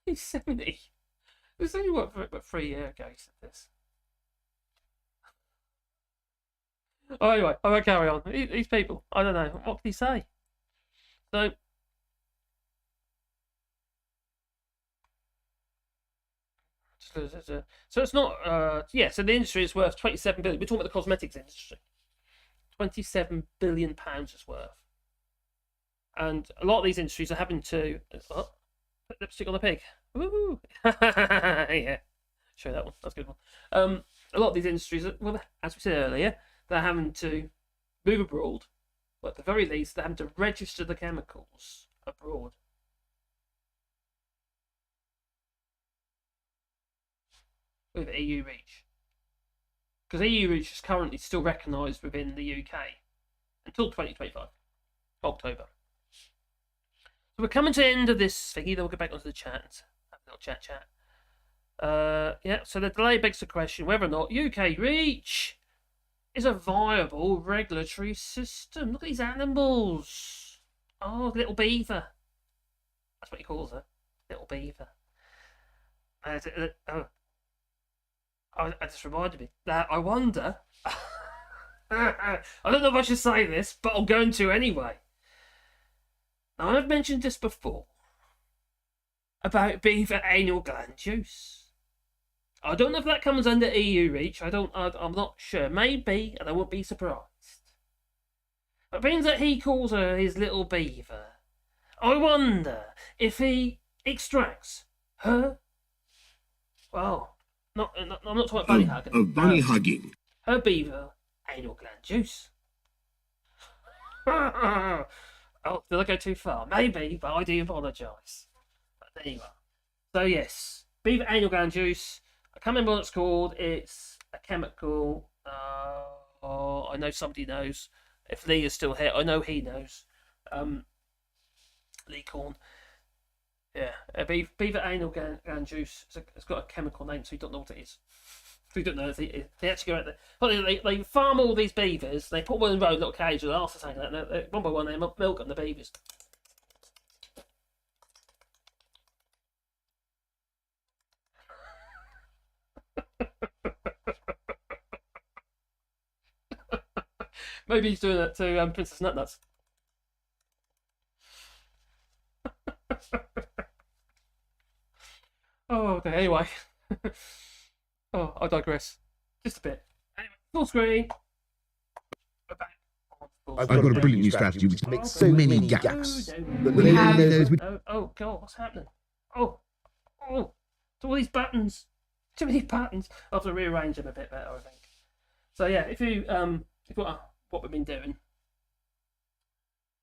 He's 70. It was only what, about 3 years ago he said this. Oh, anyway, I won't carry on. These people, I don't know. What can he say? So... So it's not, so the industry is worth 27 billion. We're talking about the cosmetics industry. 27 billion pounds it's worth. And a lot of these industries are having to put lipstick on the pig. Woo! Yeah, show that one. That's a good one. A lot of these industries, well, as we said earlier, they're having to move abroad. But at the very least, they're having to register the chemicals abroad. With EU REACH. Because EU REACH is currently still recognised within the UK until 2025, October. So we're coming to the end of this thingy, then we'll get back onto the chat. Have a little chat. Yeah, so the delay begs the question whether or not UK REACH is a viable regulatory system. Look at these animals. Oh, little beaver. That's what he calls her. Little beaver. That just reminded me that I wonder. I don't know if I should say this, but I'm going to anyway. Now, I've mentioned this before about beaver anal gland juice. I don't know if that comes under EU REACH. I'm not sure. Maybe, and I won't be surprised. But being that he calls her his little beaver, I wonder if he extracts her. Well. I'm not talking about bunny hugging. Of bunny hugging. Her beaver anal gland juice. Oh, did I go too far? Maybe, but I do apologise. But there you are. So yes, beaver anal gland juice. I can't remember what it's called. It's a chemical. I know somebody knows. If Lee is still here, I know he knows. Lee Corn. Yeah, beaver anal gland juice. It's got a chemical name, so you don't know what it is. We don't know if they actually go out there. They farm all these beavers. They put one in a row, little cage, and after saying that, one by one, they milk them, the beavers. Maybe he's doing that to Princess Nutnuts. Oh, okay, anyway. Oh, I digress. Just a bit. Anyway, full screen. We're back. I've got a brilliant new strategy which makes so many gaps. We have- Oh, God, what's happening? Oh, so all these buttons. Too many buttons. I'll have to rearrange them a bit better, I think. So yeah, if what we've been doing,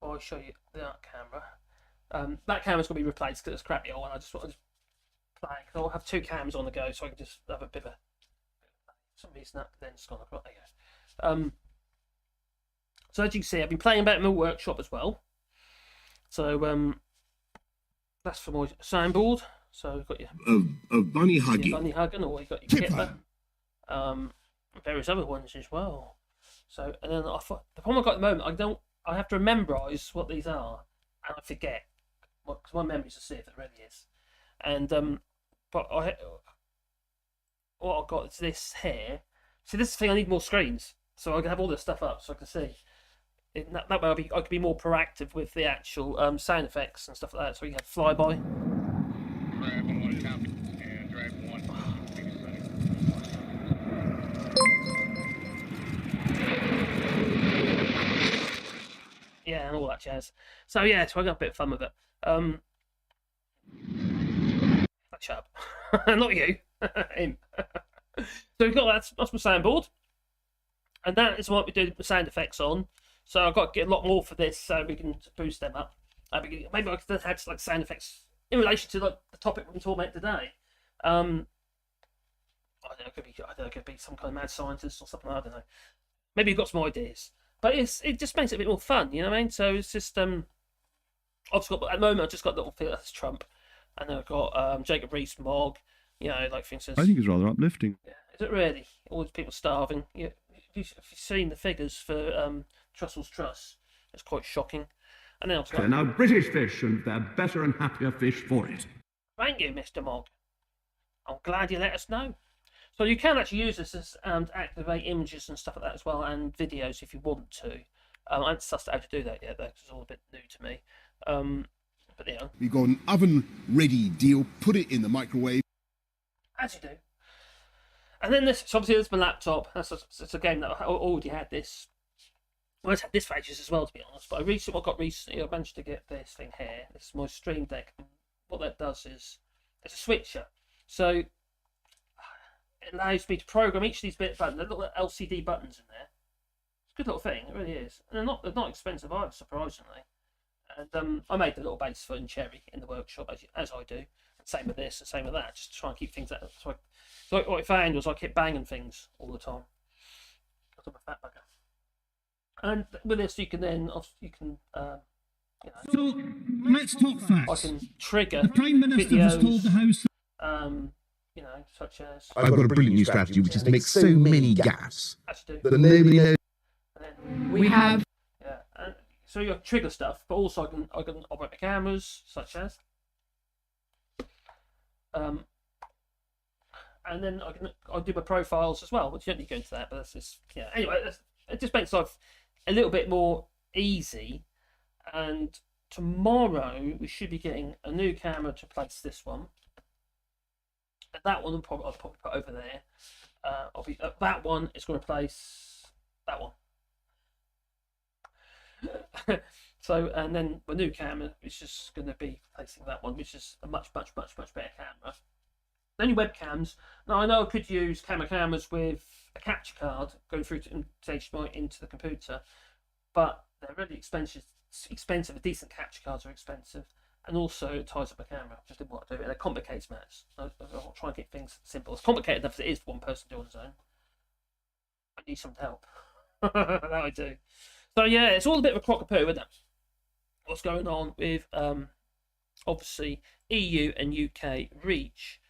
I'll show you that camera. That camera's gonna be replaced because it's crappy old, and I just want to play. Cause I'll have two cameras on the go, so I can just have a bit of a. Some reason that lens gone across. There you go. So as you can see, I've been playing about in my workshop as well. So that's for my soundboard. So you've got your of bunny hugging. bunny hugging, or you've got your Kipper. Kipper, various other ones as well. So, and then I thought the problem I've got at the moment, I have to memorise what these are, and I forget, because my memory's a sieve, it really is. And but what I've got is this here. See, this thing, I need more screens, so I can have all this stuff up so I can see. That way I could be more proactive with the actual sound effects and stuff like that. So you can have flyby. Yeah, and all that jazz. So yeah, so I got a bit of fun with it. Shut up. Not you. Him. So we've got that's my soundboard. And that is what we do the sound effects on. So I've got to get a lot more for this so we can boost them up. Maybe I could have like sound effects in relation to like the topic we're talking about today. I don't know, it could be some kind of mad scientist or something. I don't know. Maybe you've got some ideas, but it just makes it a bit more fun. You know what I mean? So it's just I've just got, at the moment I've just got little that's Trump, and then I've got Jacob Rees-Mogg. You know, like for instance. I think it's rather uplifting. Yeah, is it really? All these people starving. Yeah, if you've seen the figures for Trussell's Truss, it's quite shocking. And then They're now British fish, and they're better and happier fish for it. Thank you, Mr. Mogg. I'm glad you let us know. So you can actually use this as to activate images and stuff like that as well, and videos if you want to. I haven't sussed out how to do that yet, though, because it's all a bit new to me. But yeah. We've got an oven-ready deal. Put it in the microwave. As you do. And then this, so obviously there's my laptop. It's a game that I already had this. Well, I've had this for ages as well, to be honest. But I managed to get this thing here. This is my Stream Deck. What that does is, it's a switcher. So it allows me to program each of these buttons. They're little LCD buttons in there. It's a good little thing, it really is. And they're not expensive either, surprisingly. And I made the little base for in Cherry in the workshop, as I do. And same with this and same with that, just to try and keep things out. So what I found was I kept banging things all the time. Because I'm a fat bugger. And with this, you can So let's talk facts. I can trigger The Prime Minister videos, has told the House. such as. I've got a brilliant new strategy, which is to make so many gaps Actually, that nobody knows. and then, We have yeah, and so you trigger stuff, but also I can operate the cameras, such as. And then I do my profiles as well, which you don't need to go into that, but that's just Anyway, it just makes life a little bit more easy. And tomorrow we should be getting a new camera to place this one. And that one I'll probably put over there. That one is going to replace that one. So, and then the new camera is just going to be replacing that one, which is a much better camera. The only webcams. Now I know I could use cameras with a capture card going through to HDMI into the computer, but they're really expensive. A decent capture cards are expensive, and also it ties up a camera. Just didn't want to do it, and it complicates matters. I'll try and keep things simple. It's complicated enough as it is for one person doing his own. I need some help. That I do. So yeah, it's all a bit of a crock of poo, isn't it? What's going on with obviously EU and UK reach,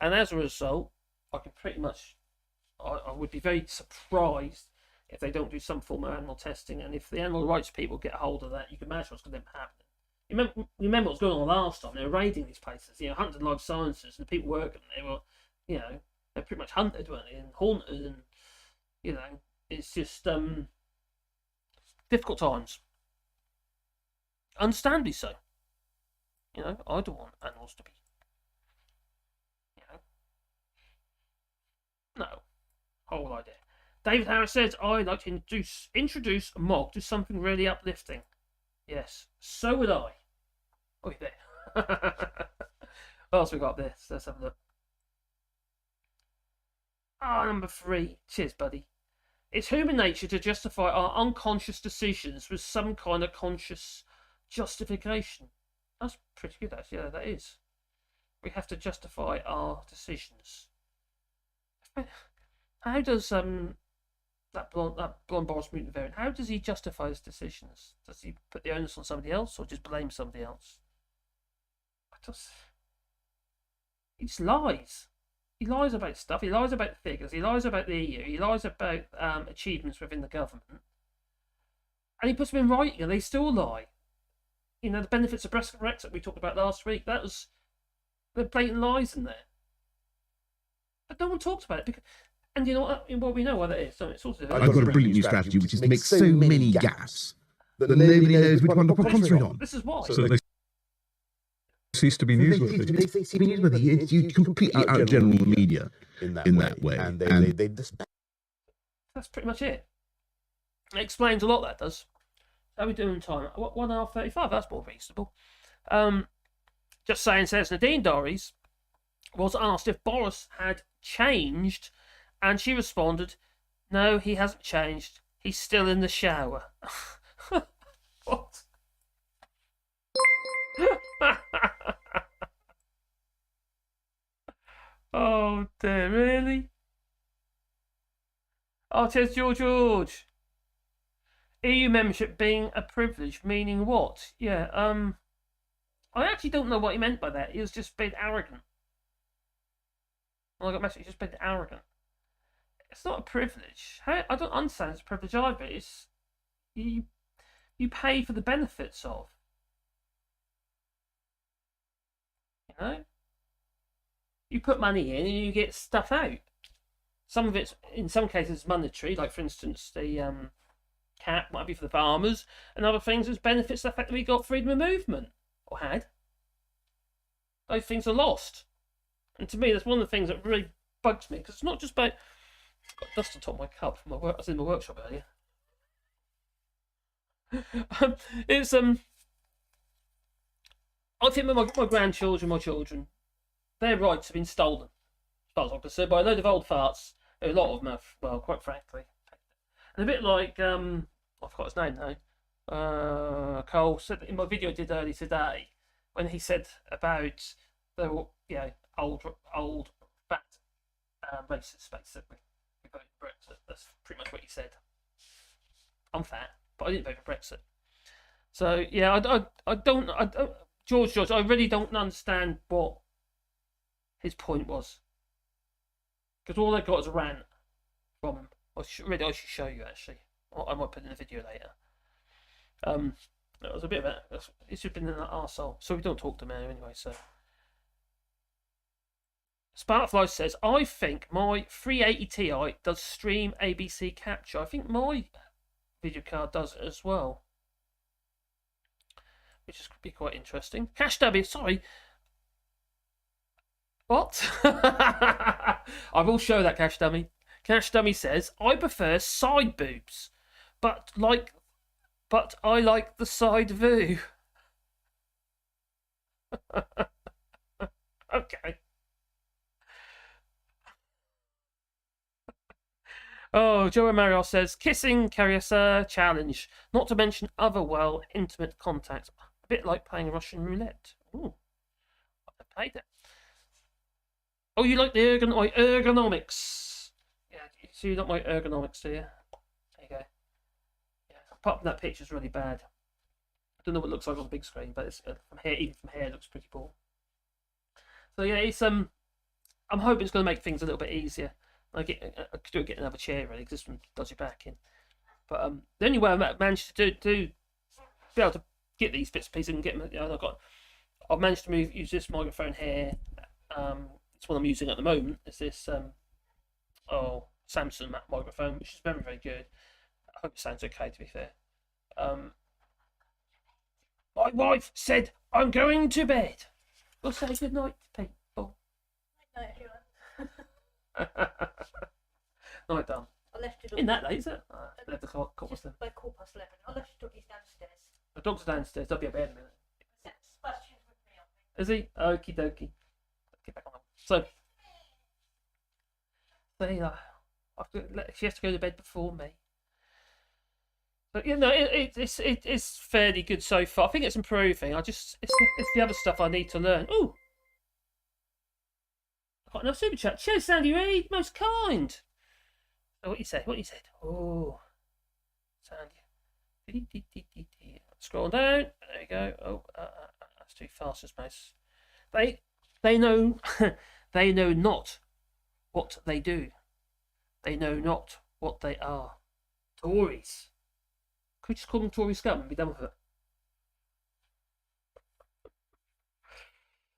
and as a result, I can pretty much, I would be very surprised if they don't do some form of animal testing, and if the animal rights people get a hold of that, you can imagine what's going to happen. Remember what was going on last time? They were raiding these places, hunted life sciences, and the people working, they were, they're pretty much hunted, weren't they, and haunted, and it's just difficult times. Understandably so. I don't want animals to be. No. Whole idea. David Harris says, I'd like to introduce Mogg to something really uplifting. Yes, so would I. Oh, you're there. What else we got there? Let's have a look. Number 3. Cheers, buddy. It's human nature to justify our unconscious decisions with some kind of conscious justification. That's pretty good, actually. Yeah, that is. We have to justify our decisions. How does that blonde Boris mutant variant? How does he justify his decisions? Does he put the onus on somebody else, or just blame somebody else? He just lies. He lies about stuff. He lies about figures. He lies about the EU. He lies about achievements within the government. And he puts them in writing, and they still lie. You know, the benefits of Brexit we talked about last week. That was the blatant lies in there. But no one talks about it. And you know what? Well, we know what it is. So it's also I've got a brilliant new strategy, which is to make so many gaps that nobody knows which one to concentrate on. This is why. So they cease to be newsworthy. They cease to be newsworthy. You completely outgeneral the media in that way. And they That's pretty much it. It explains a lot, that does. How are we doing in time? 1 hour 35, that's more reasonable. Just saying, says Nadine Dorries was asked if Boris had changed, and she responded, "No, he hasn't changed. He's still in the shower." What? Oh dear, really? Oh, says George. EU membership being a privilege, meaning what? Yeah, I actually don't know what he meant by that. He was just being arrogant. Well, I got a message, he's just being arrogant. It's not a privilege. I don't understand it's a privilege either. It's you pay for the benefits of. You know? You put money in and you get stuff out. Some of it's, in some cases, monetary, like for instance, the cap might be for the farmers, and other things as benefits the fact that we got freedom of movement, or had. Those things are lost. And to me, that's one of the things that really bugs me, because it's not just about... I've got dust on top of my cup from my work. I was in my workshop earlier. It's I think my grandchildren, my children, their rights have been stolen, as far as I'm concerned, by a load of old farts. A lot of them have, well, quite frankly. And a bit like I forgot his name now. Cole said in my video I did earlier today, when he said about the old fat racists basically who voted for Brexit. That's pretty much what he said. I'm fat, but I didn't vote for Brexit. So yeah, I don't George, I really don't understand what his point was, because all I got is a rant from him. I should show you actually. I might put in a video later. It was a bit of a. It's just been an arsehole. So we don't talk to him anyway. So Sparkfly says, I think my 380 Ti does stream ABC capture. I think my video card does it as well, which is be quite interesting. Cash W, sorry. What? I will show that, Cash Dummy. Cash Dummy says, I prefer side boobs, but I like the side view. Okay. Oh, Joe Mario says, kissing Carissa challenge, not to mention other intimate contact. A bit like playing Russian roulette. Ooh, I've played it. Oh, you like the ergonomics? Yeah, so you like my ergonomics, do you? There you go. Yeah, apart from that picture's really bad. I don't know what it looks like on the big screen, but it's from here, even from here, it looks pretty poor. So yeah, it's I'm hoping it's going to make things a little bit easier. I could get another chair really, because this one does your back in. But the only way I managed to be able to get these bits and pieces and get them, I've managed to use this microphone here. It's what I'm using at the moment. It's this Samsung microphone, which is very, very good. I hope it sounds okay, to be fair. My wife said I'm going to bed. We'll say good night to people. Night, everyone. Night done. I left your dog. In that late, is it? Left the clock. Just by 11:15. I left your doggies downstairs. The dog's downstairs. They'll be up here in a minute. Sebastian's with me, I think. Is he? Okie dokie. Get back on. So she has to go to bed before me. But you know, it's fairly good so far. I think it's improving. It's the other stuff I need to learn. Ooh, I got another super chat. Cheers, Sandy Reid, most kind. So what you said? Oh, Sandy. Scroll down. There you go. Oh, that's too fast, as most. They know they know not what they do. They know not what they are. Tories. Could we just call them Tory scum and be done with it?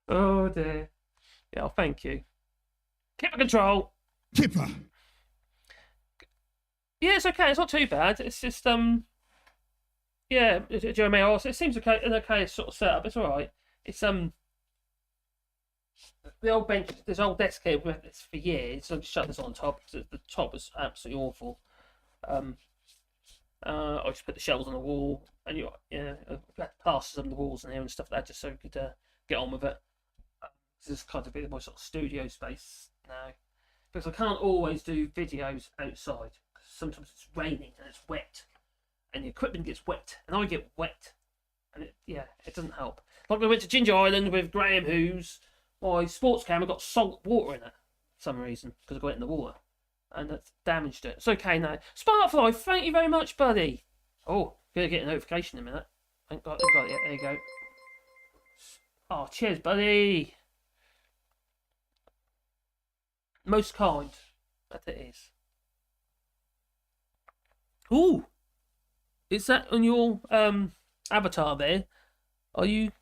Oh dear. Yeah, well, thank you. Keep the control. Kipper. Yeah, it's okay. It's not too bad. It's just yeah, Jeremy. Also, it seems okay. An okay sort of setup. It's all right. It's the old bench. This old desk here. We've had this for years. So I just shut this on top because the top was absolutely awful. I just put the shelves on the wall, and we had plasters on the walls in here and stuff like that, just so we could get on with it. This is kind of a bit of my sort of studio space now, because I can't always do videos outside. Sometimes it's raining and it's wet, and the equipment gets wet, and I get wet, and it doesn't help. Like we went to Ginger Island with Graham Hughes, my sports camera got salt water in it for some reason because I got it in the water, and that's damaged it. It's okay now. Sparkfly, thank you very much, buddy. Oh, gonna get a notification in a minute. Thank God, I got it. There you go. Oh, cheers, buddy. Most kind. That it is. Ooh, is that on your avatar there? Are you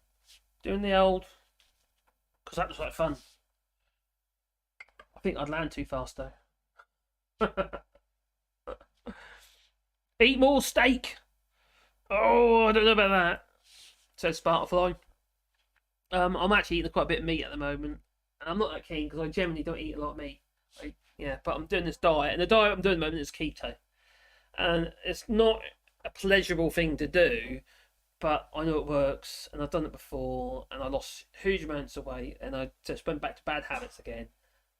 doing the old? Because that looks like fun. I think I'd land too fast though. Eat more steak. Oh, I don't know about that. Says Sparkfly. I'm actually eating quite a bit of meat at the moment, and I'm not that keen because I generally don't eat a lot of meat. But I'm doing this diet, and the diet I'm doing at the moment is keto, and it's not a pleasurable thing to do, but I know it works, and I've done it before, and I lost huge amounts of weight, and I just went back to bad habits again,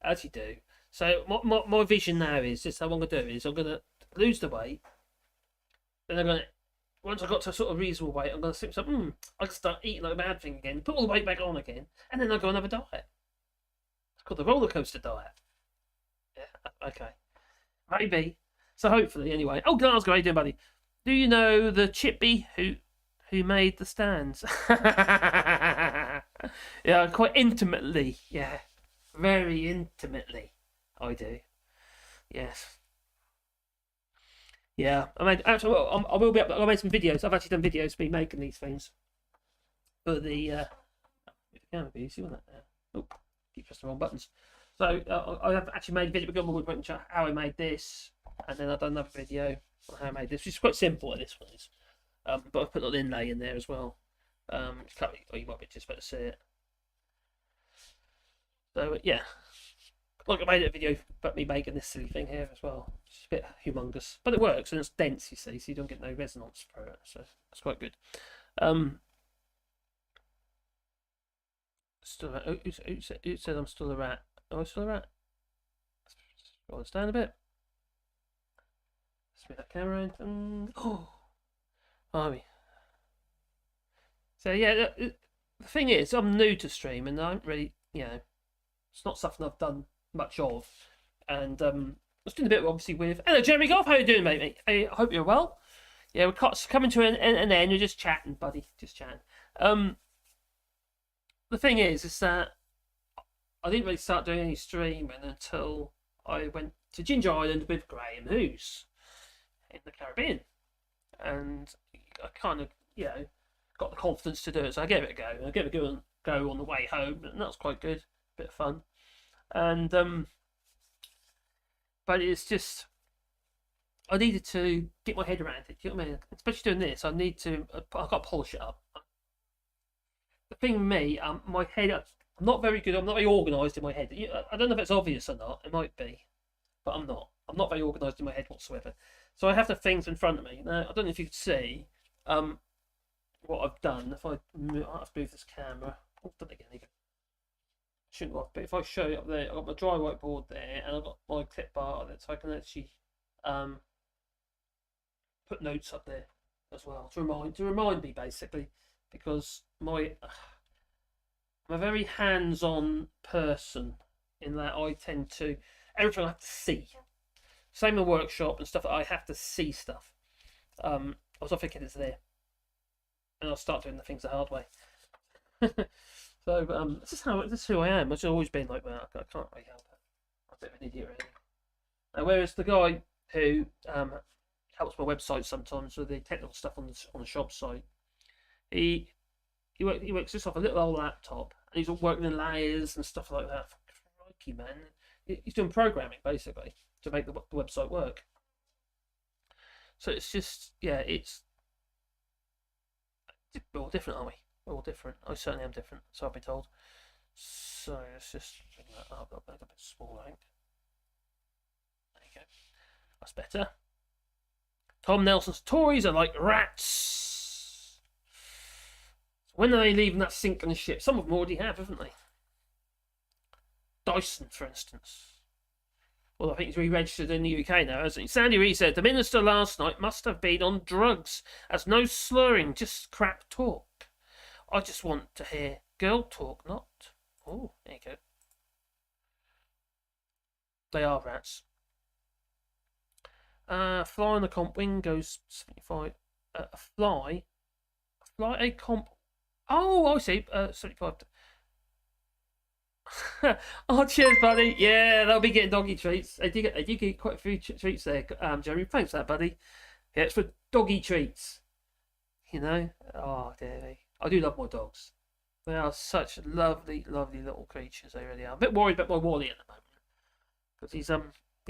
as you do. So my vision now is just how I'm going to do is I'm going to lose the weight, then I'm going to, once I got to a sort of reasonable weight, I'm going to think, I can start eating like a bad thing again, put all the weight back on again, and then I'll go and have a diet. It's called the roller coaster diet. Yeah, okay. Maybe. So hopefully, anyway. Oh, Glasgow, how you doing, buddy? Do you know the chippy who made the stands? Yeah, quite intimately. Yeah, very intimately. I do. Yes. Yeah, I made. Actually, I will be up. I made some videos. I've actually done videos of me making these things. For the camera view, see what that there? Oh, keep pressing the wrong buttons. So I have actually made a video on my woodwork how I made this, and then I've done another video on how I made this, which is quite simple. This one is, but I've put an inlay in there as well. You might be just about to see it. So yeah, like I made a video about me making this silly thing here as well. It's a bit humongous, but it works and it's dense. You see, so you don't get no resonance for it. So that's quite good. Still, who said I'm still a rat? Oh, I'm still a rat. Roll this down a bit. Spin that camera in. Oh, army. So yeah, the thing is, I'm new to stream, and I don't really, it's not something I've done much of. And I was doing a bit obviously with. Hello, Jeremy Golf. How you doing, mate? I hope you're well. Yeah, we're coming to an end. You're just chatting, buddy. Just chatting. The thing is that I didn't really start doing any streaming until I went to Ginger Island with Graham Hughes in the Caribbean, and I kind of got the confidence to do it, so I gave it a go. I gave it a go on the way home, and that was quite good, bit of fun. And but it's just I needed to get my head around it. Do you know what I mean? Especially doing this, I've got to polish it up. The thing with me, my head, I'm not very good. I'm not very organised in my head. I don't know if it's obvious or not. It might be, but I'm not. I'm not very organised in my head whatsoever. So I have the things in front of me. Now, I don't know if you could see what I've done. If I have to move this camera. Oh, done it again. Shouldn't have, but if I show you up there, I've got my dry whiteboard there, and I've got my clip bar on it, so I can actually put notes up there as well to remind me basically, because I'm a very hands-on person in that I tend to everything I have to see. Same in the workshop and stuff. I have to see stuff. I was thinking it's there, and I'll start doing the things the hard way. So this is who I am. I've always been like that. I can't really help it. I'm a bit of an idiot, really. Whereas the guy who helps my website sometimes with the technical stuff on the shop site, he works this off a little old laptop, and he's all working in layers and stuff like that. Crikey, man! He's doing programming basically to make the website work. So it's just, yeah, we're all different, aren't we? We're all different. I certainly am different, so I've been told. So let's just bring that up a bit smaller, I think. There you go. That's better. Tom Nelson's Tories are like rats. When are they leaving that sinking ship? Some of them already have, haven't they? Dyson, for instance. Well, I think he's re-registered in the UK now, hasn't he? Sandy Reed said, the minister last night must have been on drugs, as no slurring, just crap talk. I just want to hear girl talk, not... Oh, there you go. They are rats. Fly on the comp wing goes 75. A comp... Oh, I see. 75. Oh, cheers, buddy. Yeah, they'll be getting doggy treats. They do get quite a few treats there, Jeremy. Thanks for that, buddy. Yeah, it's for doggy treats. You know? Oh, dear. I do love my dogs. They are such lovely, lovely little creatures. They really are. I'm a bit worried about my Wally at the moment. Because he's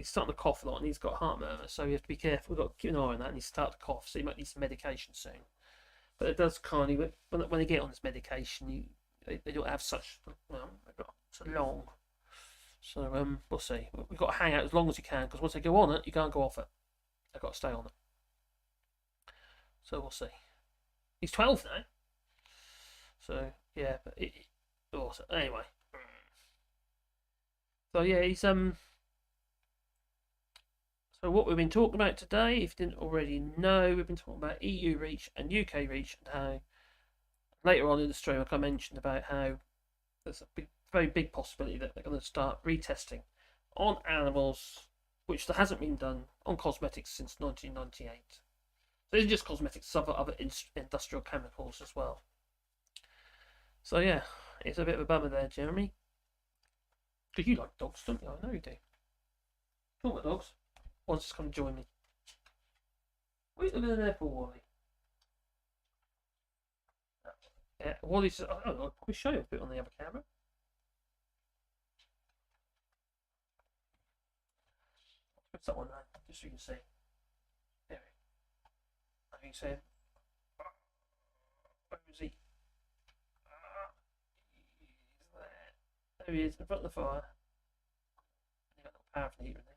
starting to cough a lot and he's got heart murmur, so we have to be careful. We've got to keep an eye on that, and he's starting to cough, so he might need some medication soon. But it does kind of, when they get on this medication, they don't have such, well, they've got so long. So we'll see. We've got to hang out as long as you can, because once they go on it, you can't go off it. They've got to stay on it. So we'll see. He's 12 now. So yeah, but anyway. So yeah, he's So what we've been talking about today, if you didn't already know, we've been talking about EU reach and UK reach, and how later on in the stream I mentioned about how there's a very big possibility that they're going to start retesting on animals, which there hasn't been done on cosmetics since 1998. So it's just cosmetics, other industrial chemicals as well. So yeah, it's a bit of a bummer there, Jeremy. Because you like dogs, don't you? I know you do. Come on, dogs. Wants to come join me. What are you looking there for, Wally? Yeah, Wally's. I'll probably show you a bit on the other camera. Put that one there, just so you can see. There we go. As you can see. Where is he? He's there. There he is, in front of the fire. You've got a little power from the heater in there.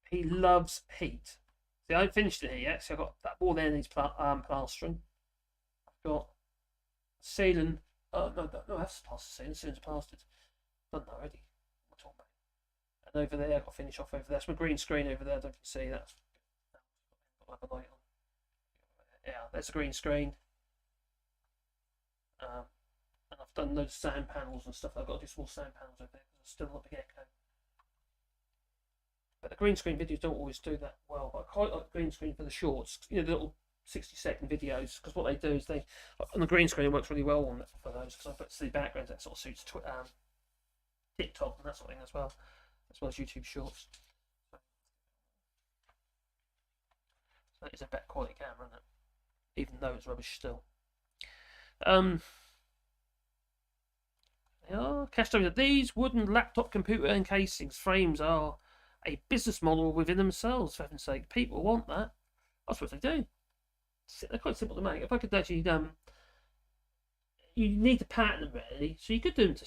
He loves heat. See, I haven't finished it here yet, so I've got that wall there needs plastering. I've got ceiling. No, that's plastered ceiling. Ceiling's plastered. Done that already. What am I talking about? And over there, I've got to finish off over there. That's my green screen over there. I don't know if you can see that's got like a light on. Yeah, there's a green screen. And I've done loads of sound panels and stuff. I've got to do small sound panels over there because there's still a big echo. But the green screen videos don't always do that well. But I quite like green screen for the shorts, you know, the little 60-second videos, because what they do is they, on the green screen, it works really well on it for those, because I put silly backgrounds that sort of suits TikTok and that sort of thing as well as YouTube shorts. So that is a better quality camera, isn't it? Even though it's rubbish still. Cash, these wooden laptop computer encasings frames are a business model within themselves, for heaven's sake. People want that. That's what they do. They're quite simple to make. If I could actually, you need to pattern them really. So you could do them to,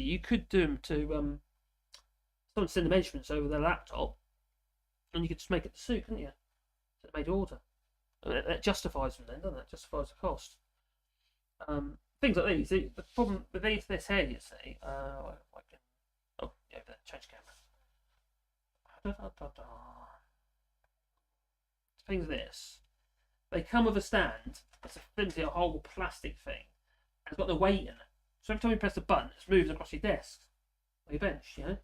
you could do them to, someone send the measurements over their laptop, and you could just make it to suit, couldn't you? So it made to order. And that justifies them then, doesn't it? Justifies the cost. Things like these. The problem with this here, you see, change camera. Things like this. They come with a stand. It's a whole plastic thing. And it's got the weight in it. So every time you press the button, it's moving across your desk or your bench, you know.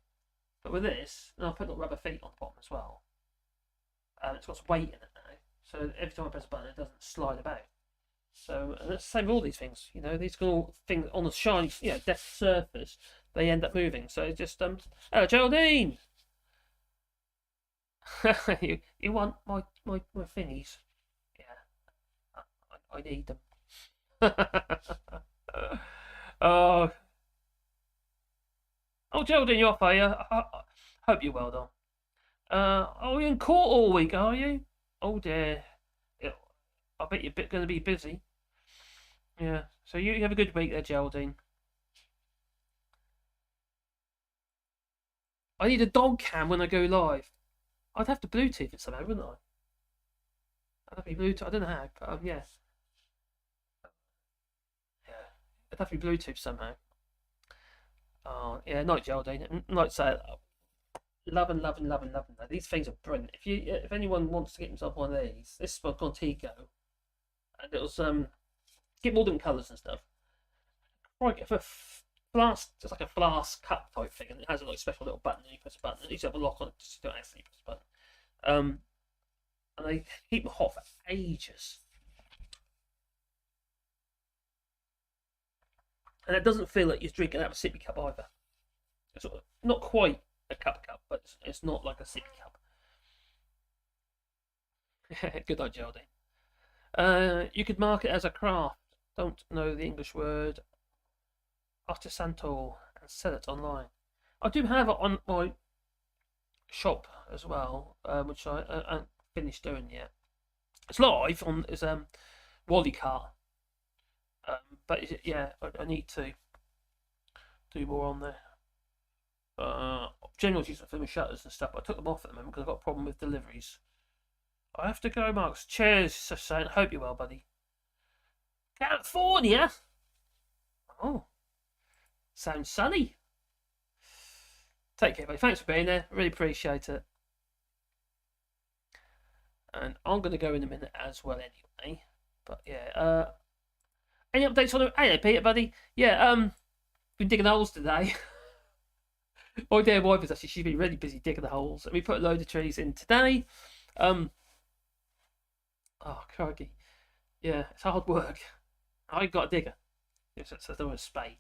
But with this, and I'll put little rubber feet on the bottom as well. It's got some weight in it now. So every time I press a button, it doesn't slide about. So and it's the same with all these things. You know, these all things on a shiny, desk surface, they end up moving. So it's just oh, Geraldine, you want my thingies? Yeah, I need them. Oh, Geraldine, you're off, are you? I hope you're well, Don. Are you in court all week? Are you? Oh dear. I bet you're going to be busy. Yeah. So you have a good week there, Geraldine. I need a dog cam when I go live. I'd have to Bluetooth it somehow, wouldn't I? I'd have to be Bluetooth. I don't know how, but yeah. Yeah. It'd have to be Bluetooth somehow. Oh, yeah. Night, Geraldine. Like say, loving. These things are brilliant. If anyone wants to get himself one of these, this is for Contigo, and it was get all different colours and stuff. Right, if a flask, just like a flask cup type thing, and it has a special little button, and you press a button, and you have a lock on it, just don't actually press a button. And they keep them hot for ages, and it doesn't feel like you're drinking out of a sippy cup either. It's not quite a cup, but it's not like a sippy cup. Good night, Geraldine. You could mark it as a craft. Don't know the English word. Artisanal, and sell it online. I do have it on my shop as well, which I haven't finished doing yet. It's live on Wally Cart, but I need to do more on there. Generally using it for my shutters and stuff, but I took them off at the moment because I've got a problem with deliveries. I have to go, Marks. Cheers, Saint. Hope you're well, buddy. California? Oh. Sounds sunny. Take care, buddy. Thanks for being there. Really appreciate it. And I'm going to go in a minute as well anyway. But yeah, any updates on the... Hey, Peter, buddy. Yeah, been digging holes today. My dear wife is she's been really busy digging the holes. And we put a load of trees in today. Oh, crikey. Yeah, it's hard work. I've got a digger. Yes, that's a spade.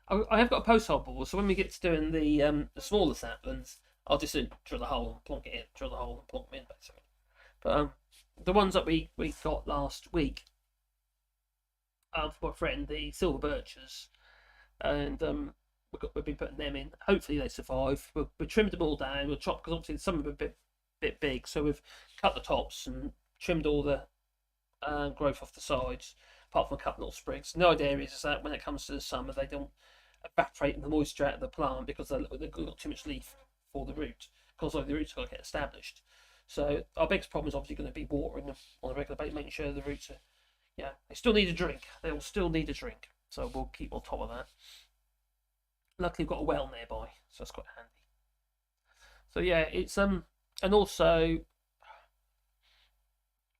I have got a post hole ball, so when we get to doing the smaller saplings, I'll just drill a hole and plonk it in, drill a hole and plonk them in, basically. But the ones that we got last week, for my friend, the silver birches, and we've been putting them in. Hopefully they survive. We trimmed them all down. We'll chop because obviously some of them are a bit big, so we've cut the tops and trimmed all the growth off the sides, apart from a couple little sprigs. And the idea is that when it comes to the summer, they don't evaporate the moisture out of the plant because they've got too much leaf for the root. Because the roots got to get established. So our biggest problem is obviously going to be watering them on a regular basis, making sure the roots are, they still need a drink. They will still need a drink. So we'll keep on top of that. Luckily, we've got a well nearby, so that's quite handy. So yeah, it's and also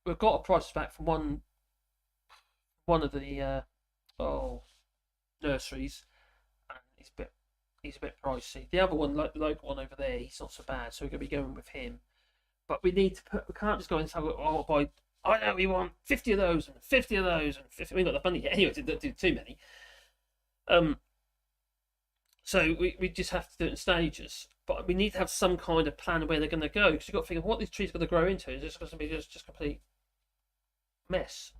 we've got a price back from one of the nurseries, and he's a bit pricey. The other one, like the local one over there, he's not so bad, so we're gonna be going with him. But we need to we can't just go and say, oh, buy. I know we want 50 of those and 50 of those and 50. We got the money yet anyway to do too many. So we just have to do it in stages. But we need to have some kind of plan of where they're going to go, because you've got to think of what these trees are going to grow into. Is this going to be just complete mess?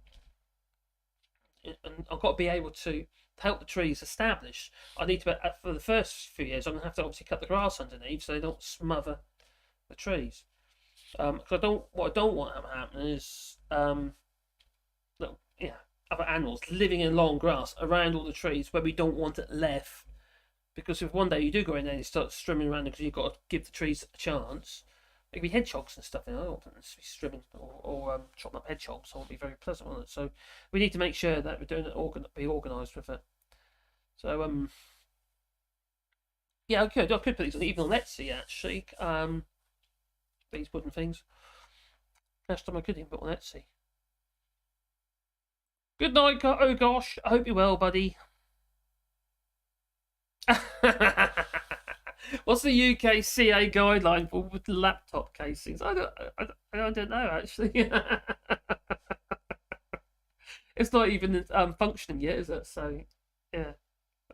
And I've got to be able to help the trees establish. I need to, for the first few years, I'm going to have to obviously cut the grass underneath so they don't smother the trees. Because what I don't want to happen is other animals living in long grass around all the trees where we don't want it left. Because if one day you do go in there and you start strimming around because you've got to give the trees a chance, it could be hedgehogs and stuff. I don't want to be strimming or chopping up hedgehogs. So it won't be very pleasant on it. So we need to make sure that we're doing it, be organised with it. So yeah, I could put these even on Etsy actually. These wooden things. Last time I could even put on Etsy. Good night, oh gosh. I hope you're well, buddy. What's the UK CA guideline for with laptop casings? I don't know actually. It's not even functioning yet, is it? So, yeah.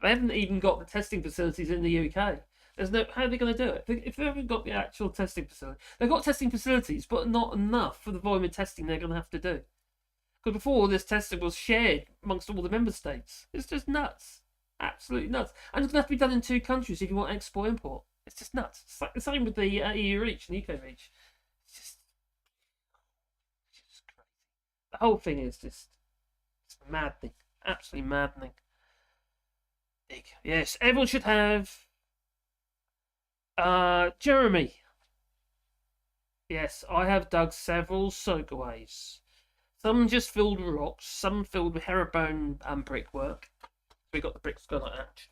They haven't even got the testing facilities in the UK. There's no. How are they going to do it? If they haven't got the actual testing facility, they've got testing facilities, but not enough for the volume of testing they're going to have to do. Because before, this testing was shared amongst all the member states. It's just nuts. Absolutely nuts. And it's going to have to be done in 2 countries if you want export-import. It's just nuts. It's like the same with the EU REACH and ECO REACH. It's just crazy. The whole thing is just maddening. Absolutely maddening. Big. Yes, everyone should have Jeremy. Yes, I have dug several soakaways. Some just filled with rocks, some filled with herringbone brickwork. We got the bricks going like that.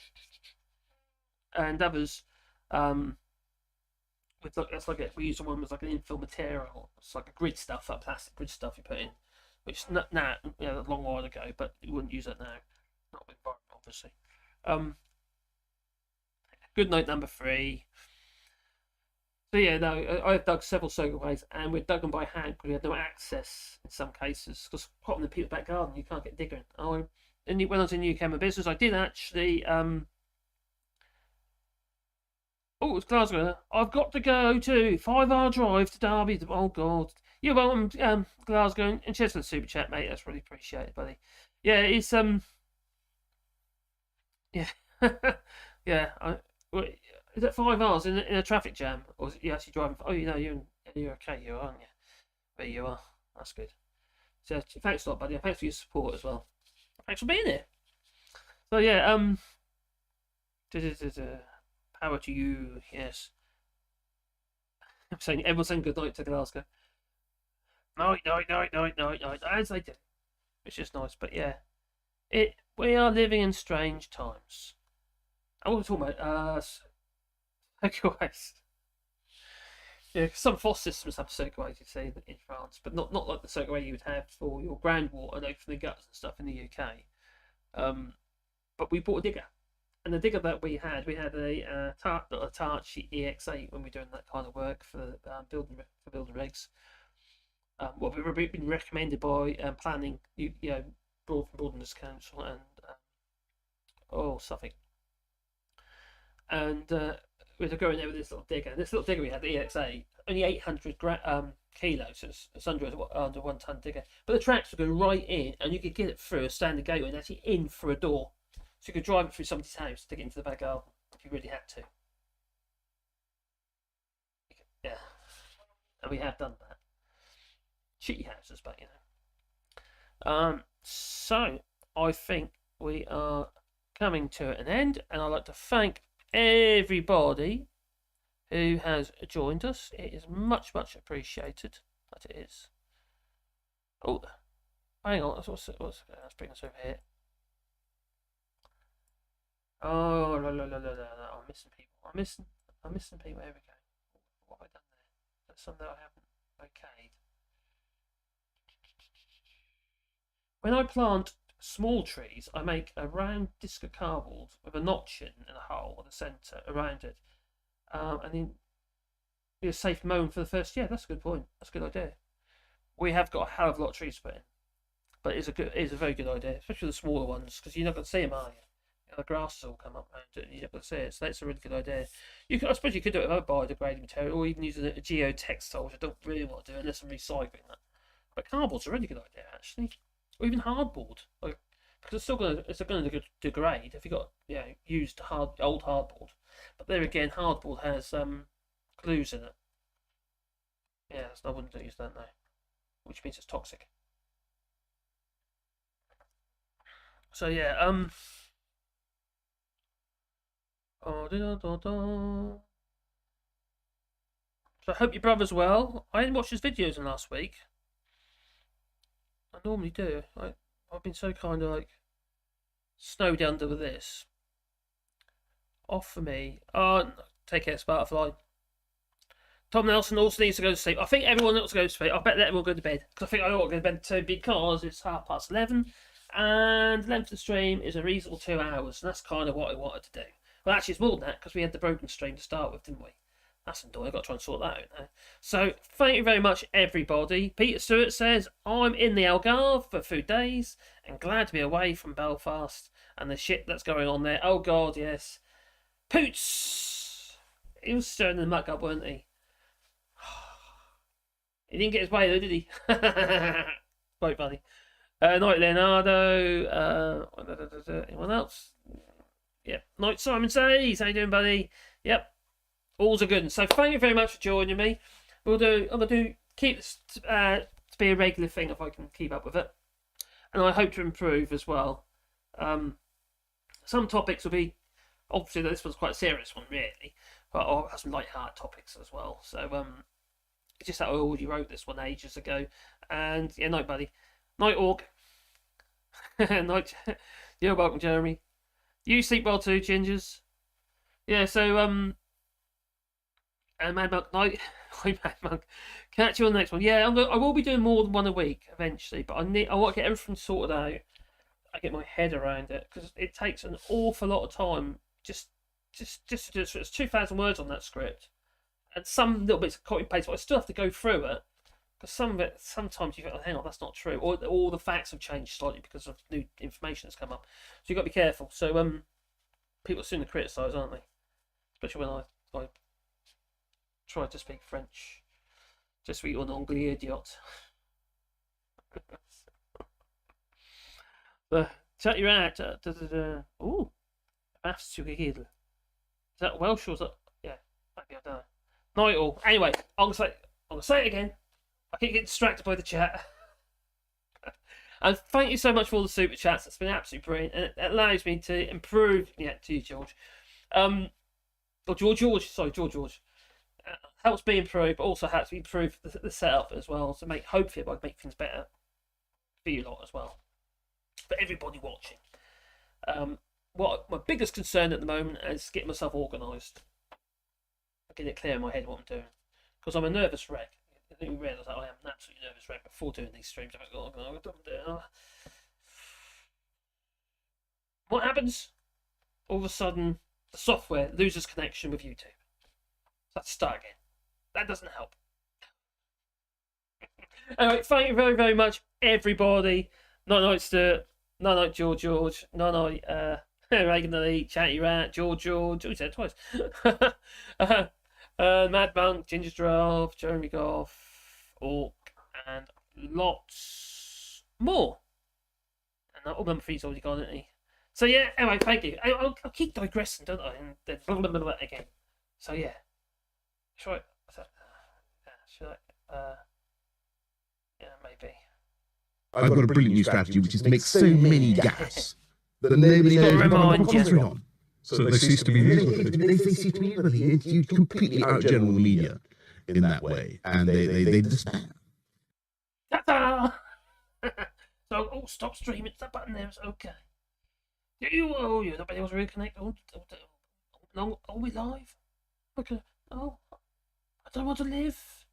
And others, with like, it's like we use one as like an infill material. It's like a grid stuff, that plastic grid stuff you put in, which now, a long while ago, but you wouldn't use it now. Not with environment, obviously. Good note number 3. So yeah, no, I've dug several soakaways, and we've dug them by hand because we had no access in some cases. Because quite often in the people's back garden, you can't get digging. When I was in the UK, my business, I did actually. Oh, it's Glasgow. I've got to go to 5-hour drive to Derby. Oh God, you're welcome, Glasgow, and cheers for the super chat, mate. That's really appreciated, buddy. Yeah, it's yeah, yeah. Is it 5 hours in a traffic jam, or is it you actually driving? Oh, you're okay, you aren't you? There you are. That's good. So thanks a lot, buddy. Thanks for your support as well. Thanks for being here. So yeah, power to you. Yes. I'm saying everyone's saying good night to Glasgow. Night, as they do. It's just nice, but yeah, we are living in strange times. I want to talk about soakaways. Yeah, some FOSS systems have soakaways, you see, in France, but not like the soakaway you would have for your groundwater, like for the gutters and stuff in the UK. But we bought a digger, and the digger that we had a Tarchi EX8 when we were doing that kind of work for building regs. What we've been recommended by planning, Broadlanders Council and Suffolk. And we were going there with this little digger. This little digger we had, the EX8, only 800 kilos, so it's under 1 ton digger. But the tracks would go right in, and you could get it through a standard gateway and actually in through a door. So you could drive it through somebody's house to get into the back garden if you really had to. Yeah, and we have done that. Shitty houses, but so I think we are coming to an end, and I'd like to thank everybody who has joined us. It is much appreciated. That it is. Oh, hang on. Let's bring us over here. Oh, no. I'm missing people. I'm missing people. Here we go. What have I done there? There's some that I haven't okayed. When I plant small trees, I make a round disc of cardboard with a notch in and a hole in the centre around it, and then be a safe mown for the first year. That's a good point. That's a good idea. We have got a hell of a lot of trees to put in, but it is a very good idea, especially the smaller ones, because you're not going to see them, are you? The grasses will come up around it, and you're not going to see it. So that's a really good idea. I suppose you could do it with biodegradable material, or even using a geotextile, which I don't really want to do unless I'm recycling that. But cardboard's a really good idea, actually. Or even hardboard, because it's going to degrade if you got used old hardboard. But there again, hardboard has glues in it. Yeah, so I wouldn't use that now, which means it's toxic. So yeah, So I hope your brother's well. I didn't watch his videos in last week. I normally do. I've been so kind of snowed under with this. Off for me. Take care, Spartafly. Tom Nelson also needs to go to sleep. I think everyone else goes to sleep. I bet that everyone go to bed. Because I think I ought to go to bed too, because it's 11:30. And the length of the stream is a reasonable 2 hours. And that's kind of what I wanted to do. Well, actually, it's more than that, because we had the broken stream to start with, didn't we? That's annoying. I've got to try and sort that out now. So, thank you very much, everybody. Peter Stewart says, I'm in the Algarve for 2 days and glad to be away from Belfast and the shit that's going on there. Oh, God, yes. Poots! He was stirring the muck up, weren't he? He didn't get his way, though, did he? Quite funny. Night Leonardo. Anyone else? Yep. Night Simon Says. How you doing, buddy? Yep. All's a good one. So thank you very much for joining me. I'm gonna keep this to be a regular thing if I can keep up with it, and I hope to improve as well. Some topics will be obviously this one's quite a serious one really, but I'll have some light-hearted topics as well. So it's just that I already wrote this one ages ago, and yeah, night buddy, night Orc, night. You're welcome, Jeremy. You sleep well too, Gingers. Yeah, so and Mad Monk night. Mad Monk. Catch you on the next one. Yeah, I will be doing more than one a week eventually, but I want to get everything sorted out. I get my head around it because it takes an awful lot of time just to do it. So it's 2,000 words on that script, and some little bits of copy and paste, but I still have to go through it because some of it sometimes you think, oh, hang on, that's not true, or all the facts have changed slightly because of new information that's come up. So you've got to be careful. So people are soon to criticise, aren't they? Especially when I try to speak French. Just for an anglais idiot. Chat your out. Ooh. Is that Welsh or is that? Yeah, maybe I don't know. Night all. Anyway, I'm gonna say it again. I keep getting distracted by the chat. And thank you so much for all the super chats. It's been absolutely brilliant, and it allows me to improve. Yeah, to you, George. Or George. Helps me improve, but also helps me improve the setup as well. So hopefully I make things better for you lot as well, for everybody watching. What my biggest concern at the moment is getting myself organised, getting it clear in my head what I'm doing, because I'm a nervous wreck. I think you realise that I am an absolutely nervous wreck before doing these streams. I'm like, oh, what happens? All of a sudden, the software loses connection with YouTube. So let's start again. That doesn't help. Anyway, thank you very, very much, everybody. Night, Stuart. Night, George. Night, Reagan Elite, Chatty Rat, George. Oh, he said it twice. Mad Monk, Ginger Giraffe, Jeremy Goff, Orc, and lots more. And all number 3's already gone, isn't he? So yeah, anyway, thank you. I'll keep digressing, don't I? And then blah, again. So yeah. Should I? Yeah, maybe. I've got a brilliant new strategy, which is to make so many gaps that nobody knows what to concentrate on. So they cease to be newsworthy. They cease to be newsworthy. You completely outgeneral the media in that way, and they despair. Ta-da! So, stop streaming. It's that button there. It's okay. You're not able to reconnect. Are we live? Okay. Oh, I don't want to live.